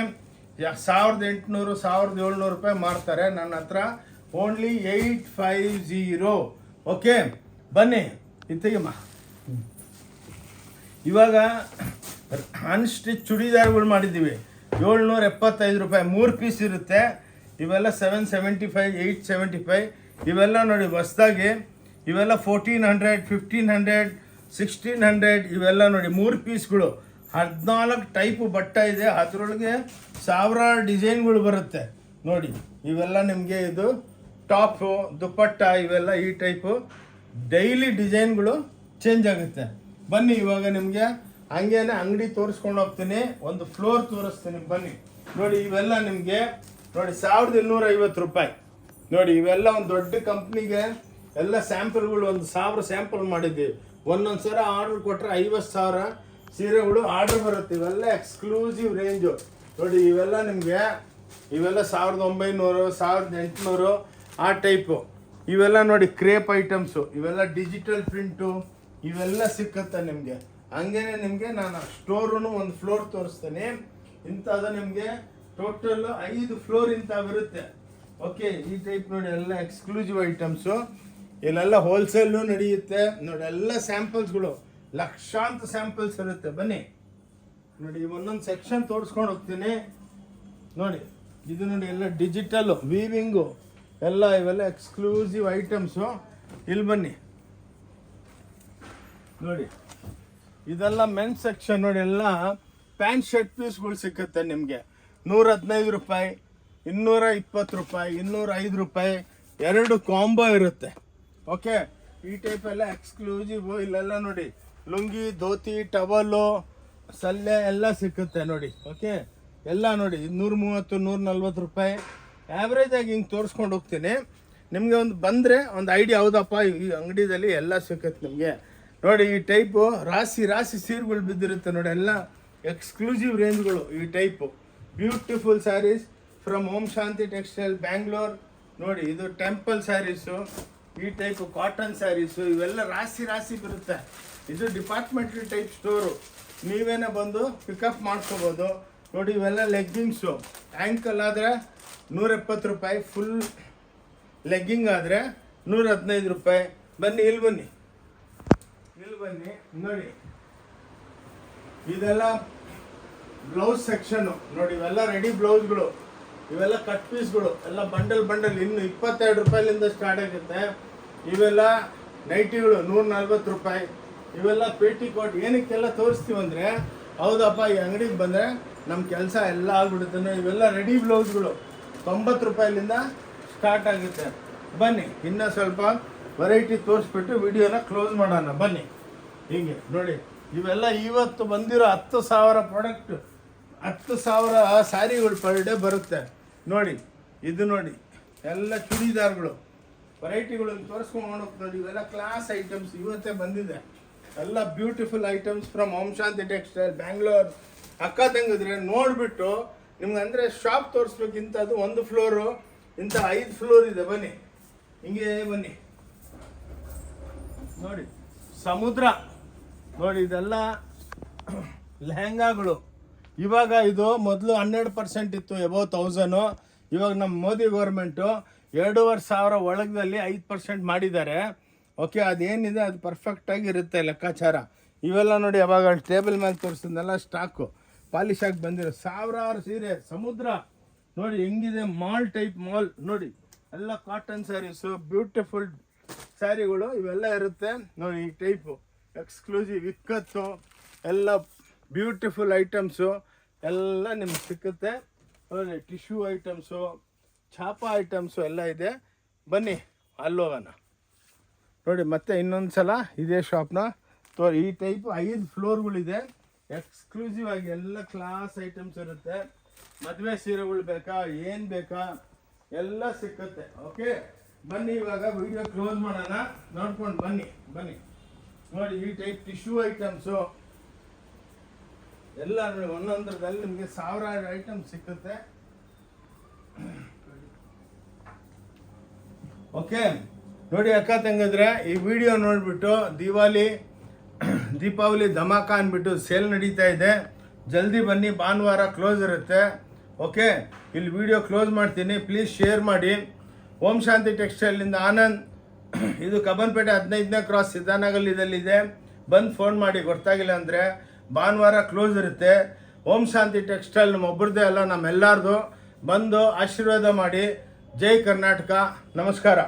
1800 1700 ರೂಪಾಯಿ ಮಾರ್ತಾರೆ. ನನ್ನ ಹತ್ರ ಓನ್ಲಿ 850. ಓಕೆ, ಬನ್ನಿ ಇತ್ತಿಗೆಮ್ಮ. ಇವಾಗ ಅನ್ಸ್ಟಿಚ್ ಚೂಡಿದಾರ್ಗಳು ಮಾಡಿದ್ದೀವಿ 775 ರೂಪಾಯಿ. 3 ಪೀಸ್ ಇರುತ್ತೆ. ಇವೆಲ್ಲ 775, 875. ಇವೆಲ್ಲ ನೋಡಿ ಹೊಸ್ದಾಗಿ, ಇವೆಲ್ಲ 1400, 1500, 1600. ಇವೆಲ್ಲ ನೋಡಿ 3 ಪೀಸ್ಗಳು. 14 ಟೈಪು ಬಟ್ಟೆ ಇದೆ. ಅದರೊಳಗೆ 1000 ಡಿಸೈನ್ಗಳು ಬರುತ್ತೆ. ನೋಡಿ, ಇವೆಲ್ಲ ನಿಮಗೆ ಇದು ಟಾಪು, ದುಪ್ಪಟ್ಟ, ಇವೆಲ್ಲ ಈ ಟೈಪು ಡೈಲಿ ಡಿಸೈನ್ಗಳು ಚೇಂಜ್ ಆಗುತ್ತೆ. ಬನ್ನಿ, ಇವಾಗ ನಿಮಗೆ ಹಂಗೇನೆ ಅಂಗಡಿ ತೋರಿಸ್ಕೊಂಡು ಹೋಗ್ತೀನಿ, ಒಂದು ಫ್ಲೋರ್ ತೋರಿಸ್ತೀನಿ. ಬನ್ನಿ, ನೋಡಿ, ಇವೆಲ್ಲ ನಿಮಗೆ ನೋಡಿ 1250 ರೂಪಾಯಿ. ನೋಡಿ, ಇವೆಲ್ಲ ಒಂದು ದೊಡ್ಡ ಕಂಪ್ನಿಗೆ ಎಲ್ಲ ಸ್ಯಾಂಪಲ್ಗಳು 1000 ಸ್ಯಾಂಪಲ್ ಮಾಡಿದ್ದೀವಿ. ಒಂದೊಂದು ಸಲ ಆರ್ಡರ್ ಕೊಟ್ಟರೆ 50,000 ಸೀರೆಗಳು ಆರ್ಡರ್ ಬರುತ್ತೆ. ಇವೆಲ್ಲ ಎಕ್ಸ್ಕ್ಲೂಸಿವ್ ರೇಂಜು. ನೋಡಿ, ಇವೆಲ್ಲ ನಿಮಗೆ ಇವೆಲ್ಲ 1900, 1800 ಆ ಟೈಪು. ಇವೆಲ್ಲ ನೋಡಿ ಕ್ರೇಪ್ ಐಟಮ್ಸು. ಇವೆಲ್ಲ ಡಿಜಿಟಲ್ ಪ್ರಿಂಟು, ಇವೆಲ್ಲ ಸಿಕ್ಕತ್ತೆ ನಿಮಗೆ. ಹಂಗೇನೆ ನಿಮಗೆ ನಾನು ಸ್ಟೋರೂ ಒಂದು ಫ್ಲೋರ್ ತೋರಿಸ್ತೇನೆ. ಇಂಥದ್ದು ನಿಮಗೆ ಟೋಟಲ್ 5 ಫ್ಲೋರ್ ಇಂಥವಿರುತ್ತೆ. ಓಕೆ, ಈ ಟೈಪ್ ನೋಡಿ, ಎಲ್ಲ ಎಕ್ಸ್ಕ್ಲೂಸಿವ್ ಐಟಮ್ಸು. ಇಲ್ಲೆಲ್ಲ ಹೋಲ್ಸೇಲು ನಡೆಯುತ್ತೆ. ನೋಡಿ, ಎಲ್ಲ ಸ್ಯಾಂಪಲ್ಸ್ಗಳು ಲಕ್ಷಾಂತರ ಸ್ಯಾಂಪಲ್ಸ್ ಇರುತ್ತೆ. ಬನ್ನಿ, ನೋಡಿ, ಒಂದೊಂದು ಸೆಕ್ಷನ್ ತೋರಿಸ್ಕೊಂಡು ಹೋಗ್ತೀನಿ. ನೋಡಿ, ಇದು ನೋಡಿ, ಎಲ್ಲ ಡಿಜಿಟಲ್ಲು, ವೀವಿಂಗು ಎಲ್ಲ, ಇವೆಲ್ಲ ಎಕ್ಸ್ಕ್ಲೂಸಿವ್ ಐಟಮ್ಸು. ಇಲ್ಲಿ ಬನ್ನಿ, ನೋಡಿ, ಇದೆಲ್ಲ ಮೆನ್ಸ್ ಸೆಕ್ಷನ್. ನೋಡಿ, ಎಲ್ಲ ಪ್ಯಾಂಟ್ ಶರ್ಟ್ ಪೀಸ್ಗಳು ಸಿಕ್ಕತ್ತೆ ನಿಮಗೆ 115 ರೂಪಾಯಿ, 220 ರೂಪಾಯಿ, 205 ರೂಪಾಯಿ. 2 ಕಾಂಬೋ ಇರುತ್ತೆ. ಓಕೆ, ಈ ಟೈಪ್ ಎಲ್ಲ ಎಕ್ಸ್ಕ್ಲೂಸಿವ್. ಇಲ್ಲೆಲ್ಲ ನೋಡಿ ಲುಂಗಿ, ಧೋತಿ, ಟವಲ್ಲು, ಸಲ್ಲೆ ಎಲ್ಲ ಸಿಕ್ಕುತ್ತೆ ನೋಡಿ. ಓಕೆ, ಎಲ್ಲ ನೋಡಿ 130, 140 ರೂಪಾಯಿ. ಆ್ಯಾವ್ರೇಜಾಗಿ ಹಿಂಗೆ ತೋರಿಸ್ಕೊಂಡು ಹೋಗ್ತೀನಿ. ನಿಮಗೆ ಒಂದು ಬಂದರೆ ಒಂದು ಐಡಿಯಾ, ಹೌದಪ್ಪ ಈ ಅಂಗಡಿದಲ್ಲಿ ಎಲ್ಲ ಸಿಕ್ಕತ್ತೆ ನಿಮಗೆ. ನೋಡಿ, ಈ ಟೈಪು ರಾಶಿ ಸೀರೆಗಳು ಬಿದ್ದಿರುತ್ತೆ ನೋಡಿ, ಎಲ್ಲ ಎಕ್ಸ್ಕ್ಲೂಸಿವ್ ರೇಂಜ್ಗಳು. ಈ type beautiful saris from Om Shanti textile, Bangalore. ನೋಡಿ, ಇದು ಟೆಂಪಲ್ ಸ್ಯಾರೀಸು, ಈ ಟೈಪು ಕಾಟನ್ ಸ್ಯಾರೀಸು. ಇವೆಲ್ಲ ರಾಶಿ ಬರುತ್ತೆ. ಇದು ಡಿಪಾರ್ಟ್ಮೆಂಟಲ್ ಟೈಪ್ ಸ್ಟೋರು. ನೀವೇನೇ ಬಂದು ಪಿಕಪ್ ಮಾಡ್ಕೋಬೋದು. ನೋಡಿ, ಇವೆಲ್ಲ ಲೆಗ್ಗಿಂಗ್ಸು. ಆ್ಯಂಕಲ್ ಆದರೆ 170 ರೂಪಾಯಿ, ಫುಲ್ ಲೆಗ್ಗಿಂಗ್ ಆದರೆ 115 ರೂಪಾಯಿ. ಬನ್ನಿ, ಇಲ್ಲಿ ಬನ್ನಿ ನೋಡಿ, ಇದೆಲ್ಲ ಬ್ಲೌಸ್ ಸೆಕ್ಷನ್ನು. ನೋಡಿ, ಇವೆಲ್ಲ ರೆಡಿ ಬ್ಲೌಸ್ಗಳು, ಇವೆಲ್ಲ ಕಟ್ ಪೀಸ್ಗಳು, ಎಲ್ಲ ಬಂಡಲ್ ಇನ್ನು 22 ರೂಪಾಯಿಲಿಂದ ಸ್ಟಾರ್ಟ್ ಆಗುತ್ತೆ. ಇವೆಲ್ಲ ನೈಟಿಗಳು 140 ರೂಪಾಯಿ. ಇವೆಲ್ಲ ಪೇಟಿಕೋಟ್. ಏನಕ್ಕೆಲ್ಲ ತೋರಿಸ್ತೀವಂದರೆ, ಹೌದಪ್ಪ ಈ ಅಂಗಡಿಗೆ ಬಂದರೆ ನಮ್ಮ ಕೆಲಸ ಎಲ್ಲ ಆಗ್ಬಿಡುತ್ತೆ. ಇವೆಲ್ಲ ರೆಡಿ ಬ್ಲೌಸ್ಗಳು 90 ರೂಪಾಯಿಲಿಂದ ಸ್ಟಾರ್ಟ್ ಆಗುತ್ತೆ. ಬನ್ನಿ, ಇನ್ನೂ ಸ್ವಲ್ಪ ವೆರೈಟಿ ತೋರಿಸ್ಬಿಟ್ಟು ವಿಡಿಯೋನ ಕ್ಲೋಸ್ ಮಾಡೋಣ. ಬನ್ನಿ, ಹೀಗೆ ನೋಡಿ, ಇವೆಲ್ಲ ಇವತ್ತು ಬಂದಿರೋ 10,000 ಪ್ರಾಡಕ್ಟ್, 10,000 ಸ್ಯಾರಿಗಳು ಪರ್ ಡೇ ಬರುತ್ತೆ. ನೋಡಿ, ಇದು ನೋಡಿ, ಎಲ್ಲ ಚೂಡಿದಾರ್ಗಳು ವೆರೈಟಿಗಳನ್ನು ತೋರಿಸ್ಕೊಂಡು ಹೋಗ್ತಾರೆ. ಇವೆಲ್ಲ ಕ್ಲಾಸ್ ಐಟಮ್ಸ್ ಇವತ್ತೇ ಬಂದಿದೆ. ಎಲ್ಲ beautiful items from Om Shanti textile, Bangalore. ಅಕ್ಕ ತಂಗಿದ್ರೆ ನೋಡಿಬಿಟ್ಟು ನಿಮ್ಗೆ ಅಂದರೆ ಶಾಪ್ ತೋರಿಸ್ಬೇಕಿಂತ ಅದು 1 ಫ್ಲೋರು ಇಂಥ 5 ಫ್ಲೋರ್ ಇದೆ. ಬನ್ನಿ ಹಿಂಗೆ ಬನ್ನಿ ನೋಡಿ ಸಮುದ್ರ ನೋಡಿ, ಇದೆಲ್ಲ ಲೆಹಂಗಾಗಳು. ಇವಾಗ ಇದು ಮೊದಲು 12% ಇತ್ತು, ಎಬೋ 1000. ಇವಾಗ ನಮ್ಮ ಮೋದಿ ಗೌರ್ಮೆಂಟು 2500 ಒಳಗದಲ್ಲಿ 5% ಮಾಡಿದ್ದಾರೆ. ಓಕೆ, ಅದೇನಿದೆ ಅದು ಪರ್ಫೆಕ್ಟಾಗಿ ಇರುತ್ತೆ ಲೆಕ್ಕಾಚಾರ. ಇವೆಲ್ಲ ನೋಡಿ ಅವಾಗ ಟೇಬಲ್ ಮೇಲೆ ತೋರಿಸಿದ್ನೆಲ್ಲ ಸ್ಟಾಕು ಪಾಲಿಶ್ ಆಗಿ ಬಂದಿರೋ ಸಾವಿರಾರು ಸೀರೆ. ಸಮುದ್ರ ನೋಡಿ ಹೆಂಗಿದೆ, ಮಾಲ್ ಟೈಪ್ ಮಾಲ್ ನೋಡಿ, ಎಲ್ಲ ಕಾಟನ್ ಸ್ಯಾರೀಸು, ಬ್ಯೂಟಿಫುಲ್ ಸ್ಯಾರಿಗಳು ಇವೆಲ್ಲ ಇರುತ್ತೆ ನೋಡಿ. ಈ ಟೈಪು ಎಕ್ಸ್ಕ್ಲೂಸಿವ್ ಇಕ್ಕತ್ತು ಎಲ್ಲ ಬ್ಯೂಟಿಫುಲ್ ಐಟಮ್ಸು ಎಲ್ಲ ನಿಮ್ಗೆ ಸಿಕ್ಕುತ್ತೆ ನೋಡಿ. ಟಿಶ್ಯೂ ಐಟಮ್ಸು, ಛಾಪಾ ಐಟಮ್ಸು ಎಲ್ಲ ಇದೆ. ಬನ್ನಿ ಅಲ್ಲೋಗೋಣ ನೋಡಿ. ಮತ್ತೆ ಇನ್ನೊಂದು ಸಲ ಇದೇ ಶಾಪ್ನ ಈ ಟೈಪ್ 5 ಫ್ಲೋರ್ಗಳಿದೆ. ಎಕ್ಸ್ಕ್ಲೂಸಿವ್ ಆಗಿ ಎಲ್ಲ ಕ್ಲಾಸ್ ಐಟಮ್ಸ್ ಇರುತ್ತೆ. ಮದುವೆ ಸೀರೆಗಳು ಬೇಕಾ, ಏನು ಬೇಕಾ ಎಲ್ಲ ಸಿಕ್ಕುತ್ತೆ. ಓಕೆ, ಬನ್ನಿ ಇವಾಗ ವಿಡಿಯೋ ಕ್ಲೋಸ್ ಮಾಡೋಣ. ನೋಡ್ಕೊಂಡು ಬನ್ನಿ ಬನ್ನಿ ನೋಡಿ. ಈ ಟೈಪ್ ಟಿಶ್ಯೂ ಐಟಮ್ಸು ಎಲ್ಲ ನೋಡಿ, ಒಂದೊಂದರಲ್ಲಿ ನಿಮಗೆ ಸಾವಿರಾರು ಐಟಮ್ ಸಿಕ್ಕುತ್ತೆ. ಓಕೆ ನೋಡಿ ಅಕ್ಕ ತಂಗಿದ್ರೆ, ಈ ವಿಡಿಯೋ ನೋಡಿಬಿಟ್ಟು ದೀಪಾವಳಿ ಧಮಾಕ ಅಂದ್ಬಿಟ್ಟು ಸೇಲ್ ನಡೀತಾ ಇದೆ. ಜಲ್ದಿ ಬನ್ನಿ, ಭಾನುವಾರ ಕ್ಲೋಸ್ ಇರುತ್ತೆ. ಓಕೆ, ಇಲ್ಲಿ ವಿಡಿಯೋ ಕ್ಲೋಸ್ ಮಾಡ್ತೀನಿ. ಪ್ಲೀಸ್ ಶೇರ್ ಮಾಡಿ. ಓಂ ಶಾಂತಿ ಟೆಕ್ಸ್ಟೈಲಿಂದ ಆನಂದ್. ಇದು ಕಬ್ಬನ್ಪೇಟೆ 15ನೇ ಕ್ರಾಸ್ ಸಿದ್ದಾನಗಲ್ಲಿದೆ. ಬಂದು ಫೋನ್ ಮಾಡಿ, ಗೊತ್ತಾಗಿಲ್ಲ ಅಂದರೆ. ಭಾನುವಾರ ಕ್ಲೋಸ್ ಇರುತ್ತೆ. ಓಂ ಶಾಂತಿ ಟೆಕ್ಸ್ಟೈಲ್ ನಮ್ಮ ಒಬ್ಬರದೇ ಅಲ್ಲ, ನಮ್ಮೆಲ್ಲರದು. ಬಂದು ಆಶೀರ್ವಾದ ಮಾಡಿ. ಜೈ ಕರ್ನಾಟಕ. ನಮಸ್ಕಾರ.